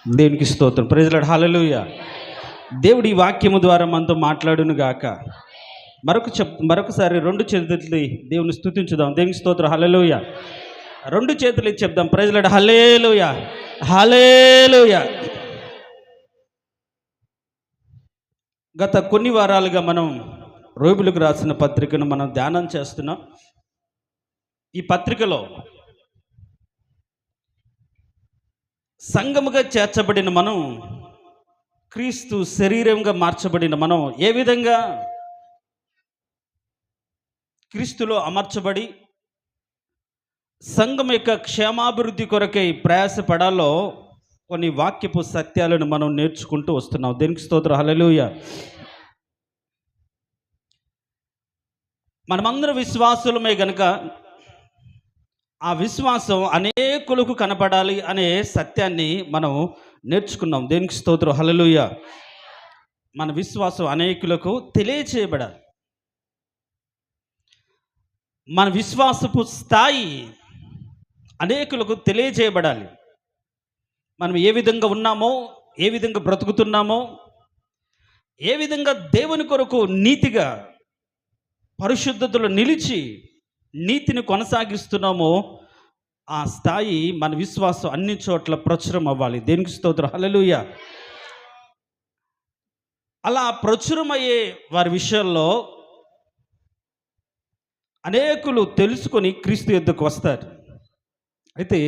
దేవునికి స్తోత్రం. Praise lord. Hallelujah. దేవుడి ఈ వాక్యము ద్వారా మనతో మాట్లాడును గాక. మరొకసారి రెండు చేతులు దేవుని స్తుతించుదాం. దేవునికి స్తోత్రం. హల్లెలూయా. రెండు చేతులు ఇచ్చి చెప్దాం. Praise lord. Hallelujah, hallelujah. గత కొన్ని వారాలుగా మనం రోమిలకు రాసిన పత్రికను మనం ధ్యానం చేస్తున్నాం. ఈ పత్రికలో సంఘముగా చేర్చబడిన మనం, క్రీస్తు శరీరంగా మార్చబడిన మనం ఏ విధంగా క్రీస్తులో అమర్చబడి సంఘం యొక్క క్షేమాభివృద్ధి కొరకై ప్రయాసపడాలో కొన్ని వాక్యపు సత్యాలను మనం నేర్చుకుంటూ వస్తున్నాం. దేనికి స్తోత్రం. హల్లెలూయా. మనమందరం విశ్వాసులమే గనుక ఆ విశ్వాసం అనేకులకు కనపడాలి అనే సత్యాన్ని మనం నేర్చుకున్నాం. దేనికి స్తోత్రం. హల్లెలూయా. మన విశ్వాసం అనేకులకు తెలియచేయబడాలి. మన విశ్వాసపు స్థాయి అనేకులకు తెలియజేయబడాలి. మనం ఏ విధంగా ఉన్నామో, ఏ విధంగా బ్రతుకుతున్నామో, ఏ విధంగా దేవుని కొరకు నీతిగా పరిశుద్ధతలో నిలిచి నీతిని కొనసాగిస్తున్నామో ఆ స్థాయి మన విశ్వాసం అన్ని చోట్ల ప్రచురం అవ్వాలి. దేనికి స్తోత్రం. హల్లెలూయా. అలా ప్రచురమయ్యే వారి విషయంలో అనేకులు తెలుసుకొని క్రీస్తు యొద్దకు వస్తారు. అయితే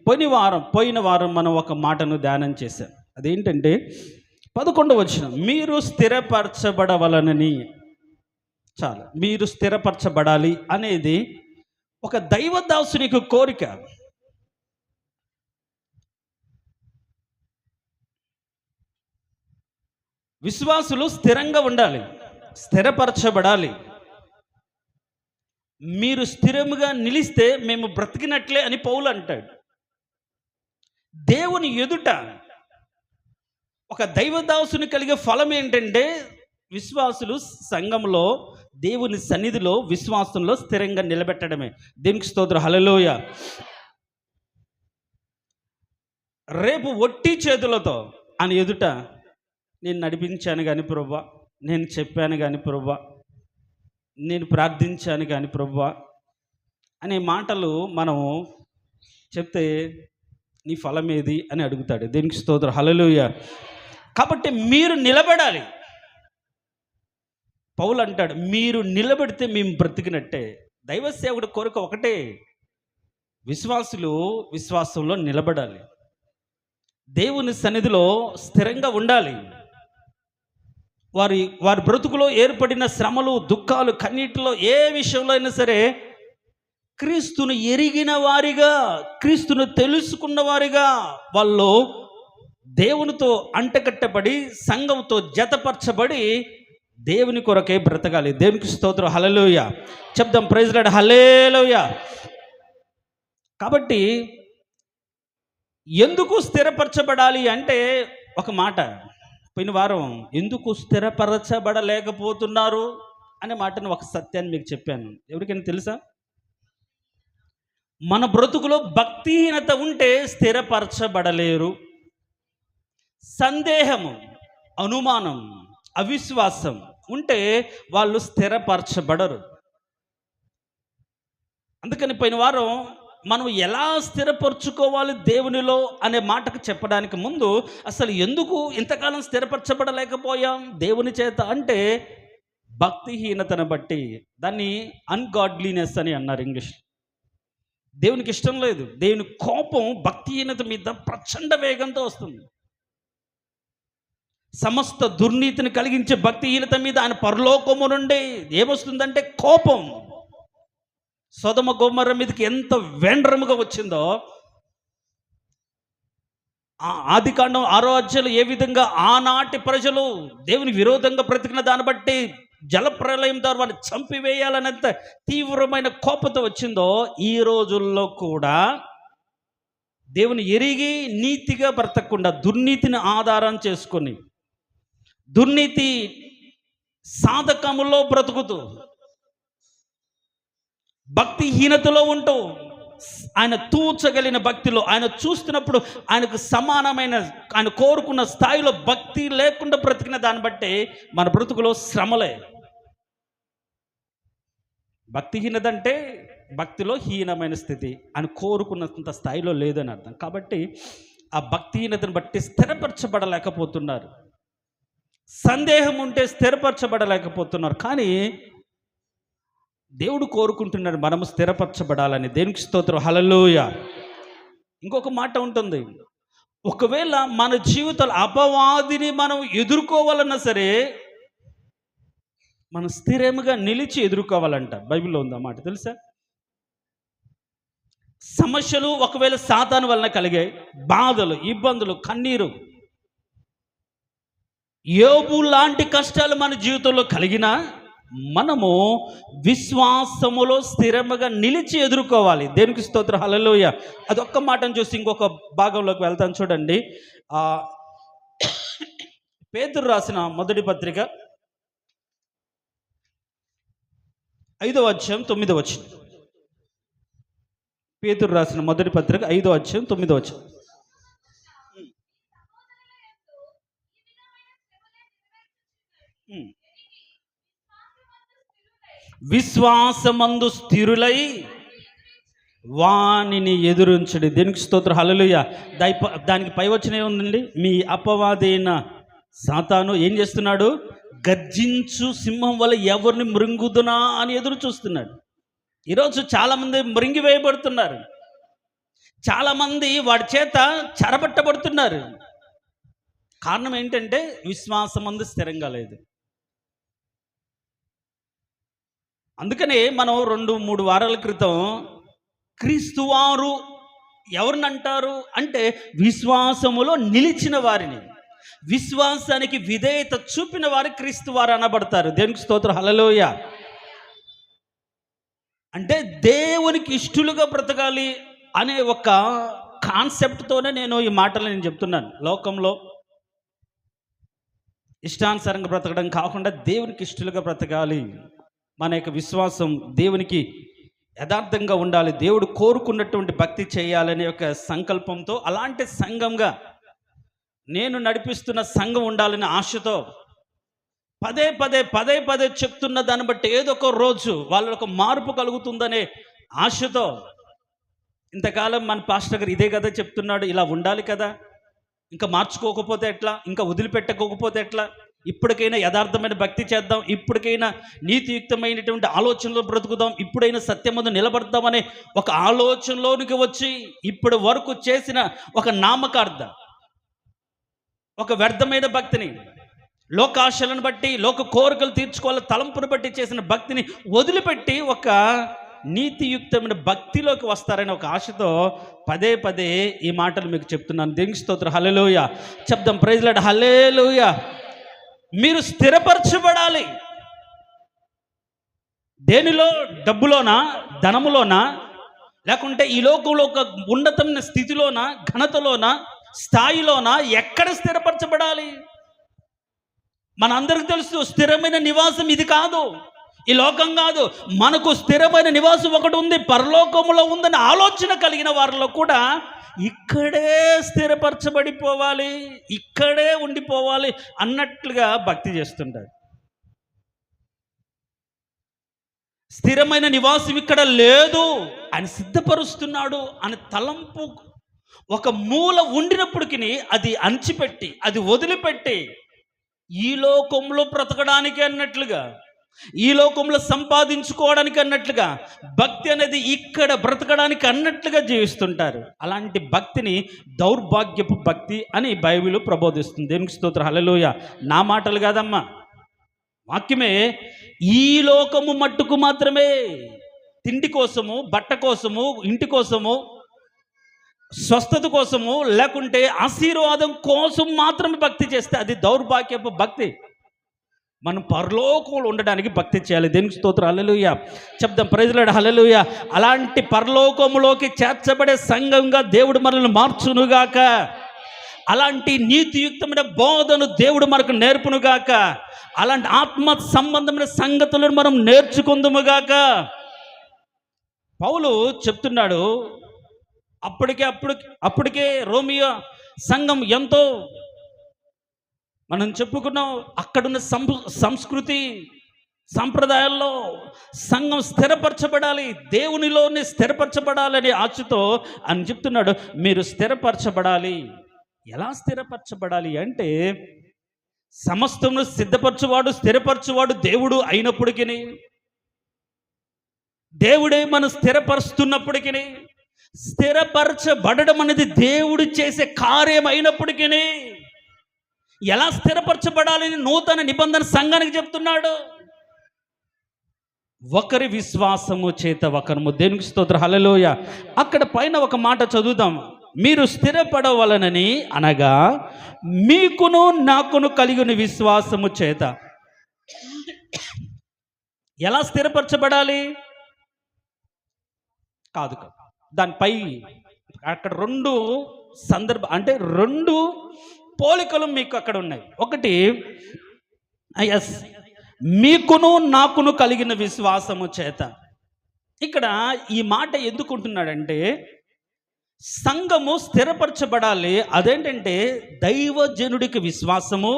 పోయిన వారం మనం ఒక మాటను ధ్యానం చేశాం. అదేంటంటే 11వ వచనం, మీరు స్థిరపరచబడవలనని. చాలా, మీరు స్థిరపరచబడాలి అనేది ఒక దైవదాసునికి కోరిక. విశ్వాసులు స్థిరంగా ఉండాలి, స్థిరపరచబడాలి. మీరు స్థిరముగా నిలిస్తే మేము బ్రతికినట్లే అని పౌలు అంటాడు. దేవుని ఎదుట ఒక దైవదాసుని కలిగే ఫలం ఏంటంటే విశ్వాసులు సంఘంలో దేవుని సన్నిధిలో విశ్వాసంలో స్థిరంగా నిలబెట్టడమే. దేవునికి స్తోత్రం. హల్లెలూయా. రేపు ఒట్టి చేతులతో ఆయన ఎదుట నేను నడిపించాను కానీ ప్రభువా, నేను చెప్పాను కానీ ప్రభువా, నేను ప్రార్థించాను కానీ ప్రభువా అనే మాటలు మనం చెప్తే నీ ఫలం ఏది అని అడుగుతాడు. దేనికి స్తోత్రం. హల్లెలూయా. కాబట్టి మీరు నిలబడాలి. పౌలు అంటాడు, మీరు నిలబడితే మేము బ్రతికినట్టే. దైవ సేవకుడి కోరిక ఒకటే, విశ్వాసులు విశ్వాసంలో నిలబడాలి, దేవుని సన్నిధిలో స్థిరంగా ఉండాలి. వారి బ్రతుకులో ఏర్పడిన శ్రమలు, దుఃఖాలు, కన్నీటిలో ఏ విషయంలో అయినా సరే క్రీస్తును ఎరిగిన వారిగా, క్రీస్తును తెలుసుకున్న వారిగా వాళ్ళు దేవునితో అంటకట్టబడి సంఘంతో జతపరచబడి దేవుని కొరకే బ్రతకాలి. దేవునికి స్తోత్రం. హల్లెలూయా. చెప్దాం. Praise lord. హల్లెలూయా. కాబట్టి ఎందుకు స్థిరపరచబడాలి అంటే ఒక మాట, పోయిన వారం ఎందుకు స్థిరపరచబడలేకపోతున్నారు అనే మాటను ఒక సత్యాన్ని మీకు చెప్పాను. ఎవరికైనా తెలుసా? మన బ్రతుకులో భక్తిహీనత ఉంటే స్థిరపరచబడలేరు. సందేహము, అనుమానం, అవిశ్వాసం ఉంటే వాళ్ళు స్థిరపరచబడరు. అందుకని పోయిన వారం మనం ఎలా స్థిరపరచుకోవాలి దేవునిలో అనే మాటకు చెప్పడానికి ముందు అసలు ఎందుకు ఇంతకాలం స్థిరపరచబడలేకపోయాం దేవుని చేత అంటే భక్తిహీనతను బట్టి. దాన్ని అన్గాడ్లీనెస్ అని అన్నారు ఇంగ్లీష్. దేవునికి ఇష్టం లేదు. దేవుని కోపం భక్తిహీనత మీద ప్రచండ వేగంతో వస్తుంది. సమస్త దుర్నీతిని కలిగించే భక్తిహీనత మీద ఆయన పరలోకము నుండి ఏమొస్తుందంటే కోపం. సొదొమ గొమొర్రా మీదకి ఎంత వేండ్రముగా వచ్చిందో, ఆదికాండం 6వ అధ్యాయంలో ఏ విధంగా ఆనాటి ప్రజలు దేవుని విరోధంగా బ్రతికిన దాన్ని బట్టి జలప్రలయం ద్వారా వారిని చంపివేయాలనేంత తీవ్రమైన కోపంతో వచ్చిందో, ఈ రోజుల్లో కూడా దేవుని ఎరిగి నీతిగా బ్రతకకుండా దుర్నీతిని ఆధారం చేసుకొని దుర్నీతి సాధకములో బ్రతుకుతూ భక్తిహీనతలో ఉంటూ ఆయన తూచగలిగిన భక్తిలో, ఆయన చూస్తున్నప్పుడు ఆయనకు సమానమైన, ఆయన కోరుకున్న స్థాయిలో భక్తి లేకుండా బ్రతికిన దాన్ని బట్టి మన బ్రతుకులో శ్రమలే. భక్తిహీనదంటే భక్తిలో హీనమైన స్థితి, ఆయన కోరుకున్నంత స్థాయిలో లేదని అర్థం. కాబట్టి ఆ భక్తిహీనతను బట్టి స్థిరపరచబడలేకపోతున్నారు, సందేహం ఉంటే స్థిరపరచబడలేకపోతున్నారు. కానీ దేవుడు కోరుకుంటున్నాడు మనము స్థిరపరచబడాలని. దేనికి స్తోత్రం, హల్లెలూయా. ఇంకొక మాట ఉంటుంది, ఒకవేళ మన జీవితంలో అపవాదిని మనం ఎదుర్కోవాలన్నా సరే మనం స్థిరముగా నిలిచి ఎదుర్కోవాలంట. బైబిల్లో ఉంది ఆ మాట, తెలుసా? సమస్యలు ఒకవేళ సాతాను వలన కలిగాయి, బాధలు, ఇబ్బందులు, కన్నీరు, యోబు లాంటి కష్టాలు మన జీవితంలో కలిగినా మనము విశ్వాసములో స్థిరముగా నిలిచి ఎదుర్కోవాలి. దేనికి స్తోత్రం, హల్లెలూయా. అదొక్క మాటను చూసి ఇంకొక భాగంలోకి వెళ్తాను చూడండి. పేతురు రాసిన మొదటి పత్రిక 5వ అధ్యాయం 9వ వచనం. పేతురు రాసిన మొదటి పత్రిక 5వ అధ్యాయం 9వ వచనం. విశ్వాసమందు స్థిరులై వానిని ఎదురించడి. దేనికి స్తోత్రం, హల్లెలూయా. దానికి పై వచ్చిన ఏముందండి? మీ అపవాదైన సాతాను ఏం చేస్తున్నాడు? గర్జించు సింహం వల్ల ఎవరిని మృంగుదునా అని ఎదురు చూస్తున్నాడు. ఈరోజు చాలామంది మృంగి వేయబడుతున్నారు, చాలామంది వాడి చేత చెరబట్టబడుతున్నారు. కారణం ఏంటంటే విశ్వాసమందు స్థిరంగా లేదు. అందుకనే మనం 2-3 వారాల క్రితం క్రీస్తువారు ఎవరిని అంటారు అంటే విశ్వాసములో నిలిచిన వారిని, విశ్వాసానికి విధేయత చూపిన వారు క్రీస్తువారు అనబడతారు. దేనికి స్తోత్రం, హల్లెలూయా. అంటే దేవునికి ఇష్టలుగా బ్రతకాలి అనే ఒక కాన్సెప్ట్తోనే నేను ఈ మాటలు చెప్తున్నాను. లోకంలో ఇష్టానుసారంగా బ్రతకడం కాకుండా దేవునికి ఇష్టలుగా బ్రతకాలి, మన యొక్క విశ్వాసం దేవునికి యథార్థంగా ఉండాలి, దేవుడు కోరుకున్నటువంటి భక్తి చేయాలనే ఒక సంకల్పంతో, అలాంటి సంఘంగా నేను నడిపిస్తున్న సంఘం ఉండాలనే ఆశతో పదే పదే చెప్తున్న దాన్ని బట్టి ఏదో ఒక రోజు వాళ్ళకు మార్పు కలుగుతుందనే ఆశతో ఇంతకాలం మన పాస్టర్ గారు ఇదే కదా చెప్తున్నాడు, ఇలా ఉండాలి కదా, ఇంకా మార్చుకోకపోతే ఎట్లా, ఇంకా వదిలిపెట్టకపోతే ఎట్లా, ఇప్పటికైనా యథార్థమైన భక్తి చేద్దాం, ఇప్పటికైనా నీతియుక్తమైనటువంటి ఆలోచనలో బ్రతుకుదాం, ఇప్పుడైనా సత్యమందు నిలబడతామనే ఒక ఆలోచనలోనికి వచ్చి ఇప్పటి వరకు చేసిన ఒక నామకార్థ, ఒక వ్యర్థమైన భక్తిని, లోకాశలను బట్టి, లోక కోరికలు తీర్చుకోవాలి తలంపును బట్టి చేసిన భక్తిని వదిలిపెట్టి ఒక నీతియుక్తమైన భక్తిలోకి వస్తారని ఒక ఆశతో పదే ఈ మాటలు మీకు చెప్తున్నాను. దేవునికి స్తోత్రం, హల్లెలూయా. చెప్దాం, ప్రైజ్ లార్డ్, హల్లెలూయా. మీరు స్థిరపరచబడాలి. దేనిలో? డబ్బులోనా, ధనములోనా, లేకుంటే ఈ లోకంలో ఒక ఉన్నతమైన స్థితిలోనా, ఘనతలోనా, స్థాయిలోనా? ఎక్కడ స్థిరపరచబడాలి? మనందరికీ తెలుసు స్థిరమైన నివాసం ఇది కాదు, ఈ లోకం కాదు. మనకు స్థిరమైన నివాసం ఒకటి ఉంది, పరలోకములో ఉందని ఆలోచన కలిగిన వారిలో కూడా ఇక్కడే స్థిరపరచబడిపోవాలి, ఇక్కడే ఉండిపోవాలి అన్నట్లుగా భక్తి చేస్తుంటారు. స్థిరమైన నివాసం ఇక్కడ లేదు, ఆయన సిద్ధపరుస్తున్నాడు అని తలంపు ఒక మూల ఉండినప్పటికీ అది అణిచిపెట్టి, అది వదిలిపెట్టి ఈ లోకంలో బ్రతకడానికి అన్నట్లుగా, ఈ లోకంలో సంపాదించుకోవడానికి అన్నట్లుగా, భక్తి అనేది ఇక్కడ బ్రతకడానికి అన్నట్లుగా జీవిస్తుంటారు. అలాంటి భక్తిని దౌర్భాగ్యపు భక్తి అని బైబిల్ ప్రబోధిస్తుంది. దేవునికి స్తోత్రం, హల్లెలూయా. నా మాటలు కాదమ్మా, వాక్యమే. ఈ లోకము మట్టుకు మాత్రమే, తిండి కోసము, బట్ట కోసము, ఇంటి కోసము, స్వస్థత కోసము, లేకుంటే ఆశీర్వాదం కోసం మాత్రమే భక్తి చేస్తే అది దౌర్భాగ్యపు భక్తి. మనం పరలోకంలో ఉండడానికి భక్తి చేయాలి. దేనికి స్తోత్రం, హల్లెలూయా. చెప్దాం, ప్రైజ్ లార్డ్, హల్లెలూయా. అలాంటి పరలోకములోకి చేర్చబడే సంఘంగా దేవుడు మనల్ని మార్చునుగాక. అలాంటి నీతియుక్తమైన బోధను దేవుడు మనకు నేర్పునుగాక. అలాంటి ఆత్మ సంబంధమైన సంగతులను మనం నేర్చుకుందుముగాక. పౌలు చెప్తున్నాడు, అప్పటికే రోమియో సంఘం ఎంతో మనం చెప్పుకున్నాం, అక్కడున్న సంస్కృతి సంప్రదాయాల్లో సంఘం స్థిరపరచబడాలి, దేవునిలోనే స్థిరపరచబడాలని ఆశతో అని చెప్తున్నాడు. మీరు స్థిరపరచబడాలి. ఎలా స్థిరపరచబడాలి అంటే, సమస్తమును సిద్ధపరచువాడు స్థిరపరచువాడు దేవుడు అయినప్పటికీ, దేవుడే మనం స్థిరపరుస్తున్నప్పటికీ, స్థిరపరచబడడం అనేది దేవుడు చేసే కార్యం అయినప్పటికీ, ఎలా స్థిరపరచబడాలని నూతన నిబంధన సంఘానికి చెప్తున్నాడు. ఒకరి విశ్వాసము చేత ఒకరము. దేవునికి స్తోత్రం, హల్లెలూయా. అక్కడ పైన ఒక మాట చదువుదాం. మీరు స్థిరపడవలనని అనగా మీకును నాకును కలిగిన విశ్వాసము చేత. ఎలా స్థిరపరచబడాలి? కాదు దానిపై అక్కడ రెండు పోలికలు మీకు అక్కడ ఉన్నాయి. ఒకటి, ఎస్, మీకును నాకును కలిగిన విశ్వాసము చేత. ఇక్కడ ఈ మాట ఎందుకుంటున్నాడంటే, సంఘము స్థిరపరచబడాలి. అదేంటంటే దైవజనుడికి విశ్వాసము,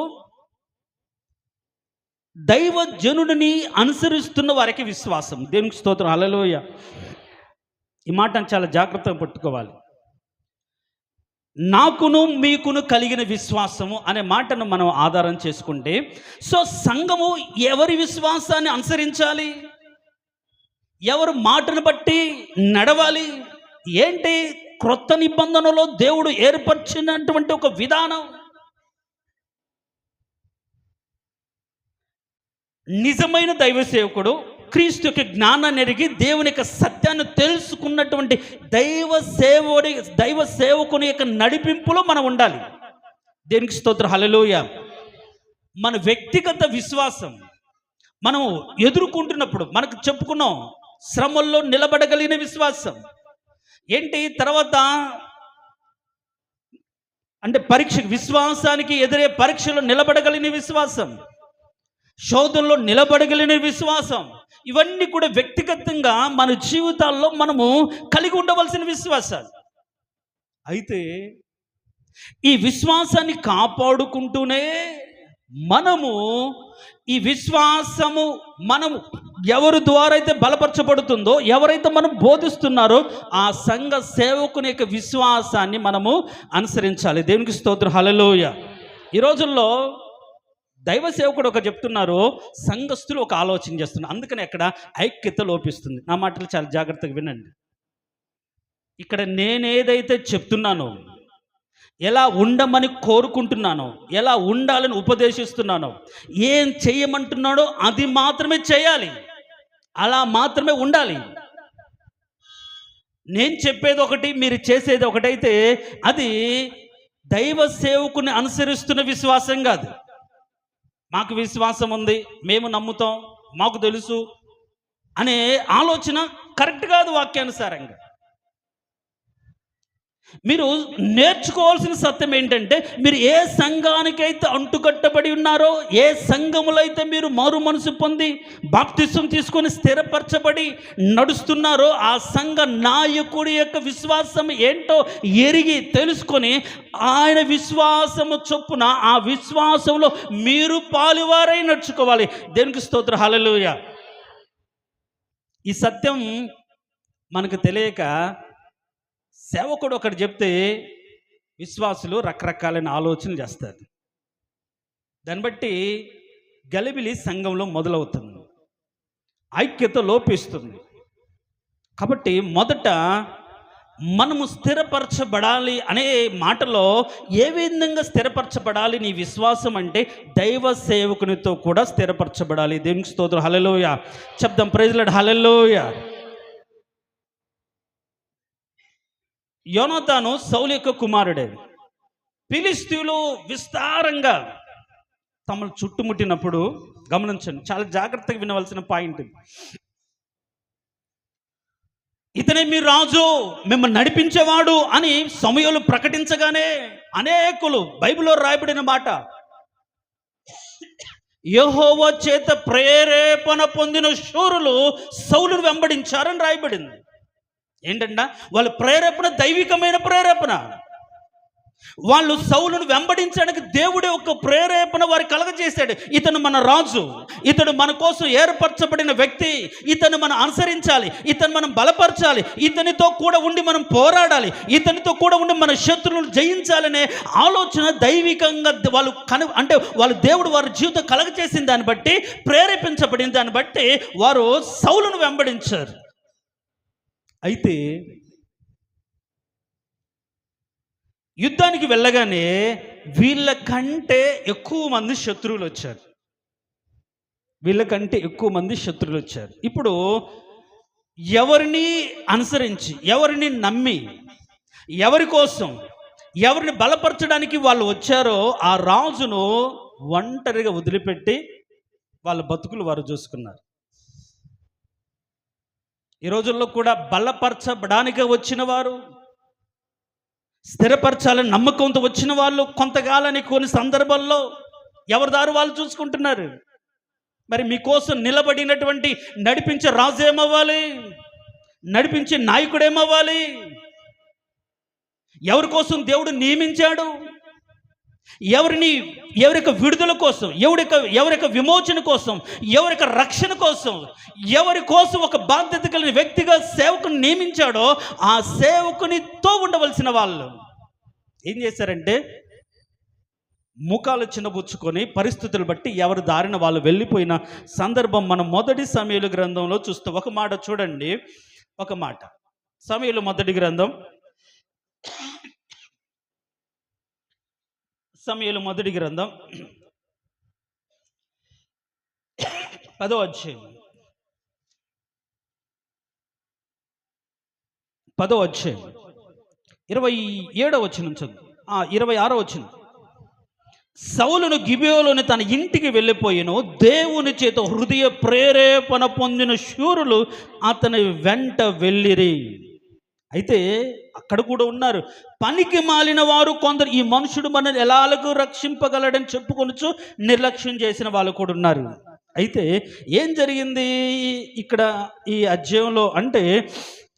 దైవజనుడిని అనుసరిస్తున్న వారికి విశ్వాసం. దేవునికి స్తోత్రం, హల్లెలూయా. ఈ మాటను చాలా జాగ్రత్తగా పట్టుకోవాలి. నాకును మీకును కలిగిన విశ్వాసము అనే మాటను మనం ఆధారం చేసుకుంటే, సో సంఘము ఎవరి విశ్వాసాన్ని అనుసరించాలి, ఎవరు మాటను బట్టి నడవాలి? ఏంటి? క్రొత్త నిబంధనలో దేవుడు ఏర్పరిచినటువంటి ఒక విధానం. నిజమైన దైవ సేవకుడు క్రీస్తు యొక్క జ్ఞానాన్ని ఎరిగి దేవుని యొక్క సత్యాన్ని తెలుసుకున్నటువంటి దైవ సేవకుని యొక్క నడిపింపులో మనం ఉండాలి. దేనికి స్తోత్రం, హల్లెలూయా. మన వ్యక్తిగత విశ్వాసం మనం ఎదుర్కొంటున్నప్పుడు మనకు చెప్పుకున్నాం, శ్రమల్లో నిలబడగలిగిన విశ్వాసం ఏంటి? తర్వాత అంటే విశ్వాసానికి ఎదురే పరీక్షలో నిలబడగలిగిన విశ్వాసం, శోధనలో నిలబడగలిగిన విశ్వాసం, ఇవన్నీ కూడా వ్యక్తిగతంగా మన జీవితాల్లో మనము కలిగి ఉండవలసిన విశ్వాసాలు. అయితే ఈ విశ్వాసాన్ని కాపాడుకుంటూనే మనము ఈ విశ్వాసము మనము ఎవరి ద్వారా అయితే బలపరచబడుతుందో, ఎవరైతే మనం బోధిస్తున్నారో ఆ సంఘ సేవకుని యొక్క విశ్వాసాన్ని మనము అనుసరించాలి. దేవునికి స్తోత్రం, హల్లెలూయా. ఈ రోజుల్లో దైవ సేవకుడు ఒక చెప్తున్నారు, సంఘస్థులు ఒక ఆలోచన చేస్తున్నారు. అందుకని అక్కడ ఐక్యత లోపిస్తుంది. నా మాటలు చాలా జాగ్రత్తగా వినండి. ఇక్కడ నేనేదైతే చెప్తున్నానో, ఎలా ఉండమని కోరుకుంటున్నానో, ఎలా ఉండాలని ఉపదేశిస్తున్నానో, ఏం చేయమంటున్నాడో అది మాత్రమే చేయాలి, అలా మాత్రమే ఉండాలి. నేను చెప్పేది ఒకటి, మీరు చేసేది ఒకటైతే అది దైవ సేవకుని అనుసరిస్తున్న విశ్వాసం కాదు. మాకు విశ్వాసం ఉంది, మేము నమ్ముతాం, మాకు తెలుసు అనే ఆలోచన కరెక్ట్ కాదు వాక్యానుసారంగా. మీరు నేర్చుకోవాల్సిన సత్యం ఏంటంటే, మీరు ఏ సంఘానికైతే అంటుకట్టబడి ఉన్నారో, ఏ సంఘములో అయితే మీరు మారు మనసు పొంది బాప్తిసం తీసుకొని స్థిరపరచబడి నడుస్తున్నారో, ఆ సంఘ నాయకుడి యొక్క విశ్వాసం ఏంటో ఎరిగి తెలుసుకొని ఆయన విశ్వాసము చొప్పున ఆ విశ్వాసంలో మీరు పాలువారై నడుచుకోవాలి. దేవునికి స్తోత్రం, హల్లెలూయా. ఈ సత్యం మనకు తెలియక సేవకుడు ఒకటి చెప్తే విశ్వాసులు రకరకాలైన ఆలోచనలు చేస్తారు. దాన్ని బట్టి గలిబిలి సంఘంలో మొదలవుతుంది, ఐక్యత లోపిస్తుంది. కాబట్టి మొదట మనము స్థిరపరచబడాలి అనే మాటలో ఏ విధంగా స్థిరపరచబడాలి నీ విశ్వాసం అంటే, దైవ సేవకునితో కూడా స్థిరపరచబడాలి. దేవునికి స్తోత్రం, హల్లెలూయా. చెప్దాం, ప్రైజ్ లార్డ్, హల్లెలూయా. యోనాతాను సౌలు యొక్క కుమారుడే. ఫిలిష్తీయులు విస్తారంగా తమను చుట్టుముట్టినప్పుడు, గమనించండి, చాలా జాగ్రత్తగా వినవలసిన పాయింట్. ఇతనే మీ రాజు, మిమ్మల్ని నడిపించేవాడు అని సమూయేలు ప్రకటించగానే అనేకులు, బైబిల్లో రాయబడిన మాట, యెహోవా చేత ప్రేరేపణ పొందిన శూరులు సౌలును వెంబడించారని రాయబడింది. ఏంటంట? వాళ్ళ ప్రేరేపణ దైవికమైన ప్రేరేపణ. వాళ్ళు సౌలును వెంబడించడానికి దేవుడే ఒక ప్రేరేపణ వారి కలగజేశాడు. ఇతను మన రాజు, ఇతడు మన కోసం ఏర్పరచబడిన వ్యక్తి, ఇతను మనం అనుసరించాలి, ఇతను మనం బలపరచాలి, ఇతనితో కూడా ఉండి మనం పోరాడాలి, ఇతనితో కూడా ఉండి మన శత్రువులను జయించాలనే ఆలోచన దైవికంగా వాళ్ళు అంటే వాళ్ళు దేవుడు వారి జీవితం కలగజేసిన దాన్ని బట్టి, ప్రేరేపించబడిన దాన్ని బట్టి వారు సౌలును వెంబడించారు. అయితే యుద్ధానికి వెళ్ళగానే వీళ్ళకంటే ఎక్కువ మంది శత్రువులు వచ్చారు. వీళ్ళకంటే ఎక్కువ మంది శత్రువులు వచ్చారు. ఇప్పుడు ఎవరిని అనుసరించి, ఎవరిని నమ్మి, ఎవరి కోసం, ఎవరిని బలపరచడానికి వాళ్ళు వచ్చారో ఆ రాజును ఒంటరిగా వదిలిపెట్టి వాళ్ళ బతుకులు వారు చూసుకున్నారు. ఈ రోజుల్లో కూడా బలపరచబడానికి వచ్చిన వారు, స్థిరపరచాలని నమ్మకంతో వచ్చిన వాళ్ళు కొంతకాలానికి కొన్ని సందర్భాల్లో ఎవరి దారి వాళ్ళు చూసుకుంటున్నారు. మరి మీకోసం నిలబడినటువంటి నడిపించే రాజు ఏమవ్వాలి? నడిపించే నాయకుడు ఏమవ్వాలి? ఎవరి కోసం దేవుడు నియమించాడు? ఎవరి యొక్క విడుదల కోసం, ఎవరి యొక్క విమోచన కోసం, ఎవరి యొక్క రక్షణ కోసం, ఎవరి కోసం ఒక బాధ్యత కలిగిన వ్యక్తిగా సేవకుని నియమించాడో ఆ సేవకునితో ఉండవలసిన వాళ్ళు ఏం చేశారంటే ముఖాలు చిన్నబుచ్చుకొని పరిస్థితులు బట్టి ఎవరి దారిన వాళ్ళు వెళ్ళిపోయిన సందర్భం మనం మొదటి సమూయేలు గ్రంథంలో చూస్తాం. ఒక మాట చూడండి, ఒక మాట. సమూయేలు మొదటి గ్రంథం, సమూయేలు మొదటి గ్రంథం 10వ అధ్యాయం 27వ వచనం చదువు. 26వ వచనం. సౌలును గిబియోలోని తన ఇంటికి వెళ్ళిపోయిను, దేవుని చేత హృదయ ప్రేరేపణ పొందిన శూరులు అతని వెంట వెళ్ళిరి. అయితే అక్కడ కూడా ఉన్నారు పనికి మాలిన వారు కొందరు. ఈ మనుషుడు మనల్ని ఎలాగూ రక్షింపగలడని చెప్పుకొనుచు నిర్లక్ష్యం చేసిన వాళ్ళు కూడా ఉన్నారు. అయితే ఏం జరిగింది ఇక్కడ ఈ అధ్యాయంలో అంటే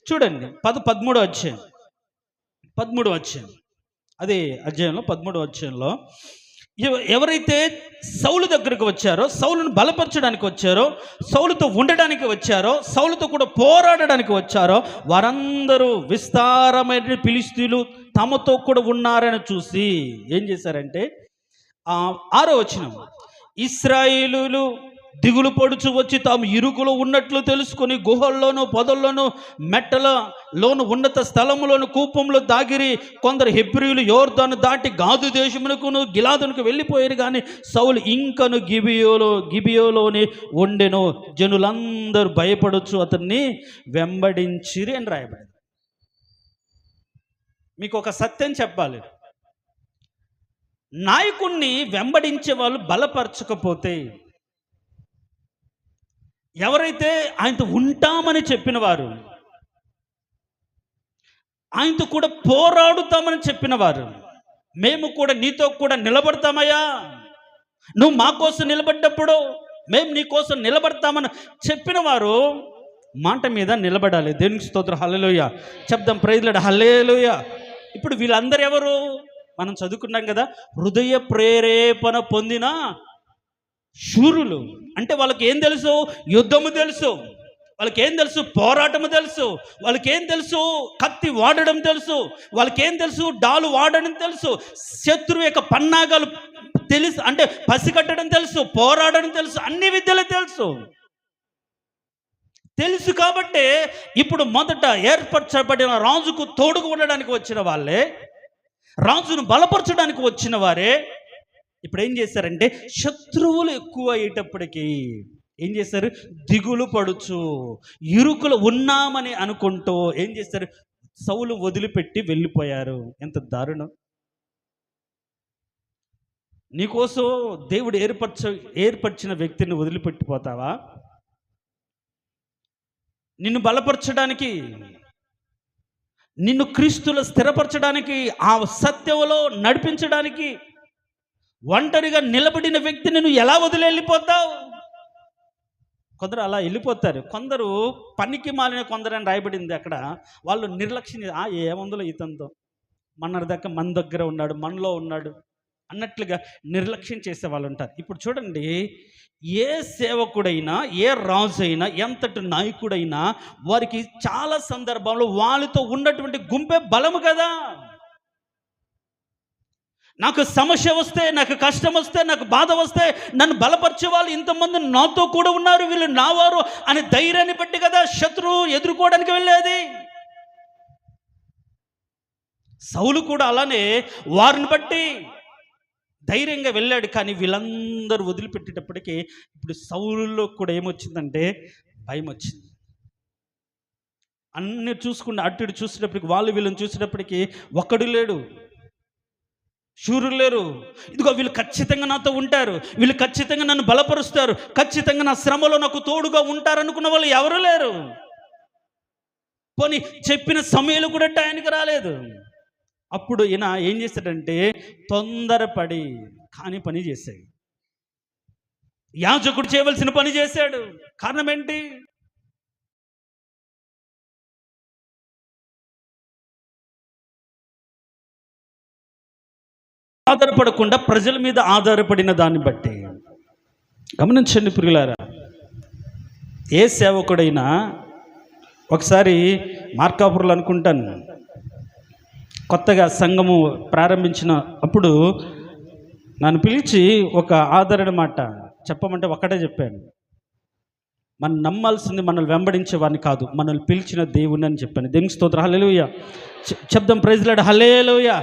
చూడండి, 13వ అధ్యాయం, అదే అధ్యాయంలో 13వ అధ్యాయంలో ఎవరైతే సౌలు దగ్గరకు వచ్చారో, సౌలును బలపరచడానికి వచ్చారో, సౌలుతో ఉండడానికి వచ్చారో, సౌలుతో కూడా పోరాడడానికి వచ్చారో వారందరూ విస్తారమైన ఫిలిష్తీయులు తమతో కూడా ఉన్నారని చూసి ఏం చేశారంటే 6వ వచనం, ఇశ్రాయేలీయులు దిగులు పడుచు వచ్చి తాము ఇరుకులో ఉన్నట్లు తెలుసుకొని గుహల్లోనూ పొదల్లోనూ మెట్టలలోను ఉన్నత స్థలములోను కూపంలో దాగిరి. కొందరు హెబ్రీయులు యోర్దాను దాటి గాదు దేశమునకును గిలాదునకు వెళ్ళిపోయారు, కానీ సౌలు ఇంకను గిబియోలోని ఉండెను. జనులందరూ భయపడొచ్చు అతన్ని వెంబడించిరి అని రాయబడింది. మీకు ఒక సత్యం చెప్పాలి, నాయకుణ్ణి వెంబడించే వాళ్ళు బలపరచకపోతే, ఎవరైతే ఆయనతో ఉంటామని చెప్పిన వారు, ఆయనతో కూడా పోరాడుతామని చెప్పిన వారు, మేము కూడా నీతో కూడా నిలబడతామయ్యా, నువ్వు మా కోసం నిలబడ్డప్పుడు మేము నీ కోసం నిలబడతామని చెప్పిన వారు మాట మీద నిలబడాలి. దేవునికి స్తోత్రం, హల్లెలూయా చెప్దాం, ప్రైజ్ లార్డ్, హల్లెలూయా. ఇప్పుడు వీళ్ళందరూ ఎవరు? మనం చదువుకున్నాం కదా, హృదయ ప్రేరేపణ పొందిన శూరులు. అంటే వాళ్ళకి ఏం తెలుసు? యుద్ధము తెలుసు, వాళ్ళకి ఏం తెలుసు? పోరాటము తెలుసు, వాళ్ళకి ఏం తెలుసు? కత్తి వాడడం తెలుసు, వాళ్ళకి ఏం తెలుసు? డాలు వాడడం తెలుసు, శత్రువు యొక్క పన్నాగాలు తెలుసు, అంటే పసిగట్టడం తెలుసు, పోరాడడం తెలుసు, అన్ని విద్యలు తెలుసు కాబట్టి ఇప్పుడు మొదట ఏర్పరచబడిన రాజుకు తోడుకు ఉండడానికి వచ్చిన వాళ్ళే, రాజును బలపరచడానికి వచ్చిన వారే ఇప్పుడు ఏం చేశారంటే శత్రువులు ఎక్కువ అయ్యేటప్పటికీ ఏం చేశారు? దిగులు పడుచు ఇరుకులు ఉన్నామని అనుకుంటూ ఏం చేశారు? సౌలు వదిలిపెట్టి వెళ్ళిపోయారు. ఎంత దారుణం! నీకోసం దేవుడు ఏర్పరిచిన వ్యక్తిని వదిలిపెట్టిపోతావా? నిన్ను బలపరచడానికి, నిన్ను క్రీస్తులో స్థిరపరచడానికి, ఆ సత్యంలో నడిపించడానికి ఒంటరిగా నిలబడిన వ్యక్తిని నువ్వు ఎలా వదిలి వెళ్ళిపోతావు? కొందరు అలా వెళ్ళిపోతారు. కొందరు పనికి మాలిన కొందరని రాయబడింది అక్కడ. వాళ్ళు నిర్లక్ష్యం ఏముందులో ఇతనితో, దాకా మన దగ్గర ఉన్నాడు, మనలో ఉన్నాడు అన్నట్లుగా నిర్లక్ష్యం చేసే వాళ్ళు ఉంటారు. ఇప్పుడు చూడండి, ఏ సేవకుడైనా, ఏ రాజు అయినా, ఎంతటి నాయకుడైనా వారికి చాలా సందర్భంలో వాళ్ళతో ఉన్నటువంటి గుంపే బలము కదా. నాకు సమస్య వస్తే, నాకు కష్టం వస్తే, నాకు బాధ వస్తే నన్ను బలపరిచే వాళ్ళు ఇంతమంది నాతో కూడా ఉన్నారు, వీళ్ళు నావారు అనే ధైర్యాన్ని బట్టి కదా శత్రువు ఎదుర్కోవడానికి వెళ్ళేది. సౌలు కూడా అలానే వారిని బట్టి ధైర్యంగా వెళ్ళాడు. కానీ వీళ్ళందరూ వదిలిపెట్టేటప్పటికీ ఇప్పుడు సౌలులో కూడా ఏమొచ్చిందంటే భయం వచ్చింది. అన్నీ చూసుకుంటే అటు ఇటు చూసేటప్పటికి, వాళ్ళు వీళ్ళని చూసేటప్పటికి ఒక్కడు లేడు, శూరులు లేరు. ఇదిగో వీళ్ళు ఖచ్చితంగా నాతో ఉంటారు, వీళ్ళు ఖచ్చితంగా నన్ను బలపరుస్తారు, ఖచ్చితంగా నా శ్రమలో నాకు తోడుగా ఉంటారు అనుకున్న వాళ్ళు ఎవరు లేరు. పోనీ చెప్పిన సమయంలో కూడా టైంకి రాలేదు. అప్పుడు ఈయన ఏం చేశాడంటే తొందరపడి కాని పని చేశాడు. యాజకుడు చేయవలసిన పని చేశాడు. కారణం ఏంటి? ఆధారపడకుండా ప్రజల మీద ఆధారపడిన దాన్ని బట్టి. గమనించండి ప్రియులారా, ఏ సేవకుడైనా, ఒకసారి మార్కాపురంలో అనుకుంటాను కొత్తగా సంఘము ప్రారంభించిన అప్పుడు నన్ను పిలిచి ఒక ఆదరణ మాట చెప్పమంటే ఒక్కటే చెప్పాను. మనం నమ్మాల్సింది మనల్ని వెంబడించే వాడిని కాదు, మనల్ని పిలిచిన దేవుని అని చెప్పాను. దేవునికి స్తోత్రం. హల్లెలూయా చెప్దాం. Praise lord. హల్లెలూయా.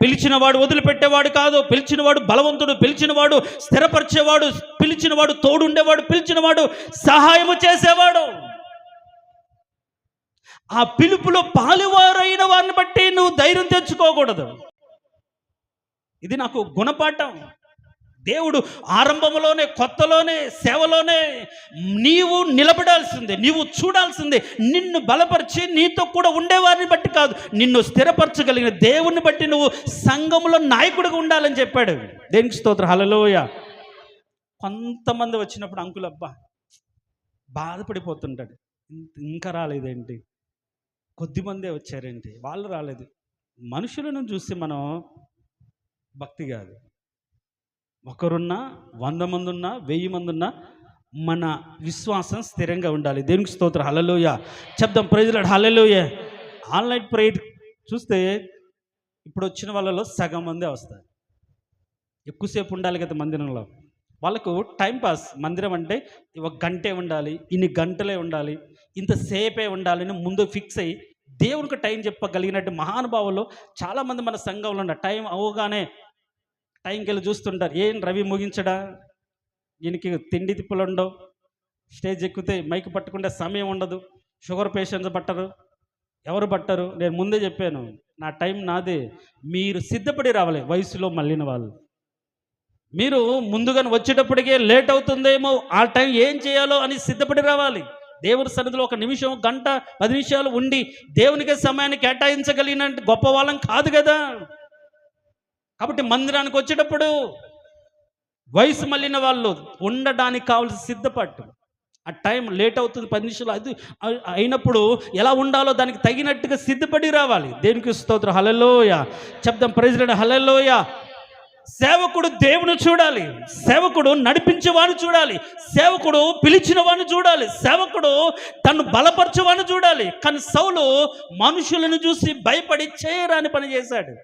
పిలిచినవాడు వదిలిపెట్టేవాడు కాదు, పిలిచినవాడు బలవంతుడు, పిలిచినవాడు స్థిరపరిచేవాడు, పిలిచినవాడు తోడుండేవాడు, పిలిచినవాడు సహాయము చేసేవాడు. ఆ పిలుపులో పాలువారైన వారిని బట్టి నువ్వు ధైర్యం తెచ్చుకోకూడదు. ఇది నాకు గుణపాఠం. దేవుడు ఆరంభంలోనే, కొత్తలోనే, సేవలోనే నీవు నిలబడాల్సిందే, నీవు చూడాల్సిందే. నిన్ను బలపరిచి నీతో కూడా ఉండేవారిని బట్టి కాదు, నిన్ను స్థిరపరచగలిగిన దేవుణ్ణి బట్టి నువ్వు సంఘంలో నాయకుడిగా ఉండాలని చెప్పాడు. దేనికి స్తోత్రం. హల్లెలూయా. కొంతమంది వచ్చినప్పుడు అంకుల్ అబ్బా బాధపడిపోతుంటాడు, ఇంకా రాలేదేంటి, కొద్దిమందే వచ్చారేంటి, వాళ్ళు రాలేదు. మనుషులను చూసి మనం భక్తి కాదు. ఒకరున్నా, 100 మంది ఉన్నా, 1000 మంది ఉన్నా మన విశ్వాసం స్థిరంగా ఉండాలి. దేవునికి స్తోత్రం. హల్లెలూయా చెప్దాం. Praise lord. Hallelujah. Online prayer చూస్తే ఇప్పుడు వచ్చిన వాళ్ళలో సగం మందే వస్తారు. ఎక్కువసేపు ఉండాలి కదా మందిరంలో. వాళ్ళకు టైంపాస్. మందిరం అంటే 1 గంటే ఉండాలి, ఇన్ని గంటలే ఉండాలి, ఇంతసేపే ఉండాలని ముందు ఫిక్స్ అయ్యి దేవునికి టైం చెప్పగలిగినట్టు మహానుభావులు చాలామంది మన సంఘంలో ఉన్నారు. టైం అవగానే టైంకి వెళ్ళి చూస్తుంటారు. ఏం రవి ముగించడా, దీనికి తిండి తిప్పులు ఉండవు, స్టేజ్ ఎక్కితే మైక్ పట్టుకుంటే సమయం ఉండదు, షుగర్ పేషెంట్స్ పట్టరు, ఎవరు పట్టరు. నేను ముందే చెప్పాను, నా టైం నాదే, మీరు సిద్ధపడి రావాలి. వయసులో మళ్ళిన వాళ్ళు మీరు ముందుగానే వచ్చేటప్పటికే లేట్ అవుతుందేమో, ఆ టైం ఏం చేయాలో అని సిద్ధపడి రావాలి. దేవుని సన్నిధిలో 1 నిమిషం, గంట, 10 నిమిషాలు ఉండి దేవునికి సమయాన్ని కేటాయించగలిగిన గొప్ప వాళ్ళం కాదు కదా. కాబట్టి మందిరానికి వచ్చేటప్పుడు వయసు మళ్ళిన వాళ్ళు ఉండడానికి కావాల్సిన సిద్ధపట్టు. ఆ టైం లేట్ అవుతుంది, 10 నిమిషాలు అది అయినప్పుడు ఎలా ఉండాలో దానికి తగినట్టుగా సిద్ధపడి రావాలి. దేనికి స్తోత్రం. హల్లెలూయా చెప్దాం. Praise lord. హల్లెలూయా. సేవకుడు దేవుని చూడాలి, సేవకుడు నడిపించేవాడిని చూడాలి, సేవకుడు పిలిచిన వాడిని చూడాలి, సేవకుడు తను బలపరచేవాడిని చూడాలి. కానీ సౌలు మనుషులను చూసి భయపడి చేయరాని పని చేశాడు.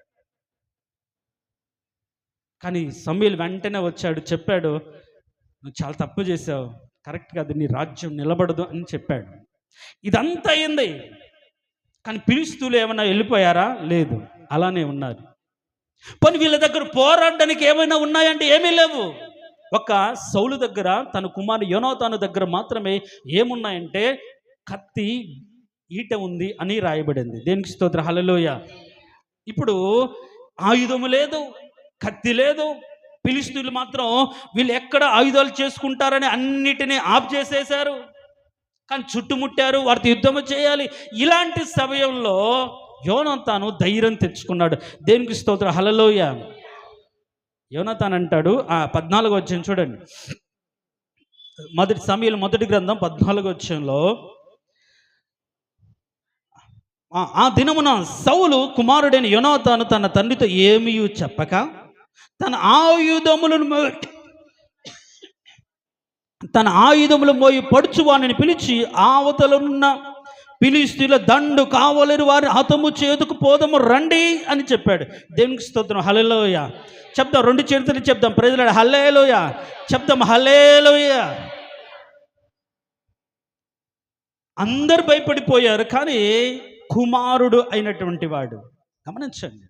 కానీ సమూయేలు వెంటనే వచ్చాడు, చెప్పాడు, నువ్వు చాలా తప్పు చేసావు, కరెక్ట్ కాదు, నీ రాజ్యం నిలబడదు అని చెప్పాడు. ఇదంతా అయింది. కానీ ఫిలిష్తీయులు ఏమైనా వెళ్ళిపోయారా? లేదు, అలానే ఉన్నారు. పోనీ వీళ్ళ దగ్గర పోరాడడానికి ఏమైనా ఉన్నాయంటే ఏమీ లేవు. ఒక సౌలు దగ్గర, తన కుమారుడు యోనాతాను దగ్గర మాత్రమే ఏమున్నాయంటే కత్తి, ఈట ఉంది అని రాయబడింది. దేనికి స్తోత్రం. హల్లెలూయా. ఇప్పుడు ఆయుధము లేదు, కత్తి లేదు. ఫిలిష్తీయులు మాత్రం వీళ్ళు ఎక్కడ ఆయుధాలు చేసుకుంటారని అన్నిటినీ ఆఫ్ చేసేశారు. కానీ చుట్టుముట్టారు, వారితో యుద్ధము చేయాలి. ఇలాంటి సమయంలో యోనాతాను ధైర్యం తెచ్చుకున్నాడు. దేనికి స్తోత్రం. హల్లెలూయా. యోనాతాను అంటాడు, 14వ వచనం చూడండి. సమూయేలు మొదటి గ్రంథం 14వ అధ్యాయంలో, ఆ దినమున సౌలు కుమారుడైన యోనాతాను తన తండ్రితో ఏమీ చెప్పక తన ఆయుధములు మోయి పడుచువాణిని పిలిచి ఆవతలున్న ఫిలిష్తీయుల దండు కావలేరు వారిని హతము చేతుకు పోదము రండి అని చెప్పాడు. దేవునికి స్తోత్రం. హల్లెలూయ చెప్దాం. 2 చేతులు చెప్దాం. ప్రైజ్లాడు. హల్లెలూయ చెప్దాం. హల్లెలూయ. అందరు భయపడిపోయారు, కానీ కుమారుడు అయినటువంటి వాడు, గమనించండి,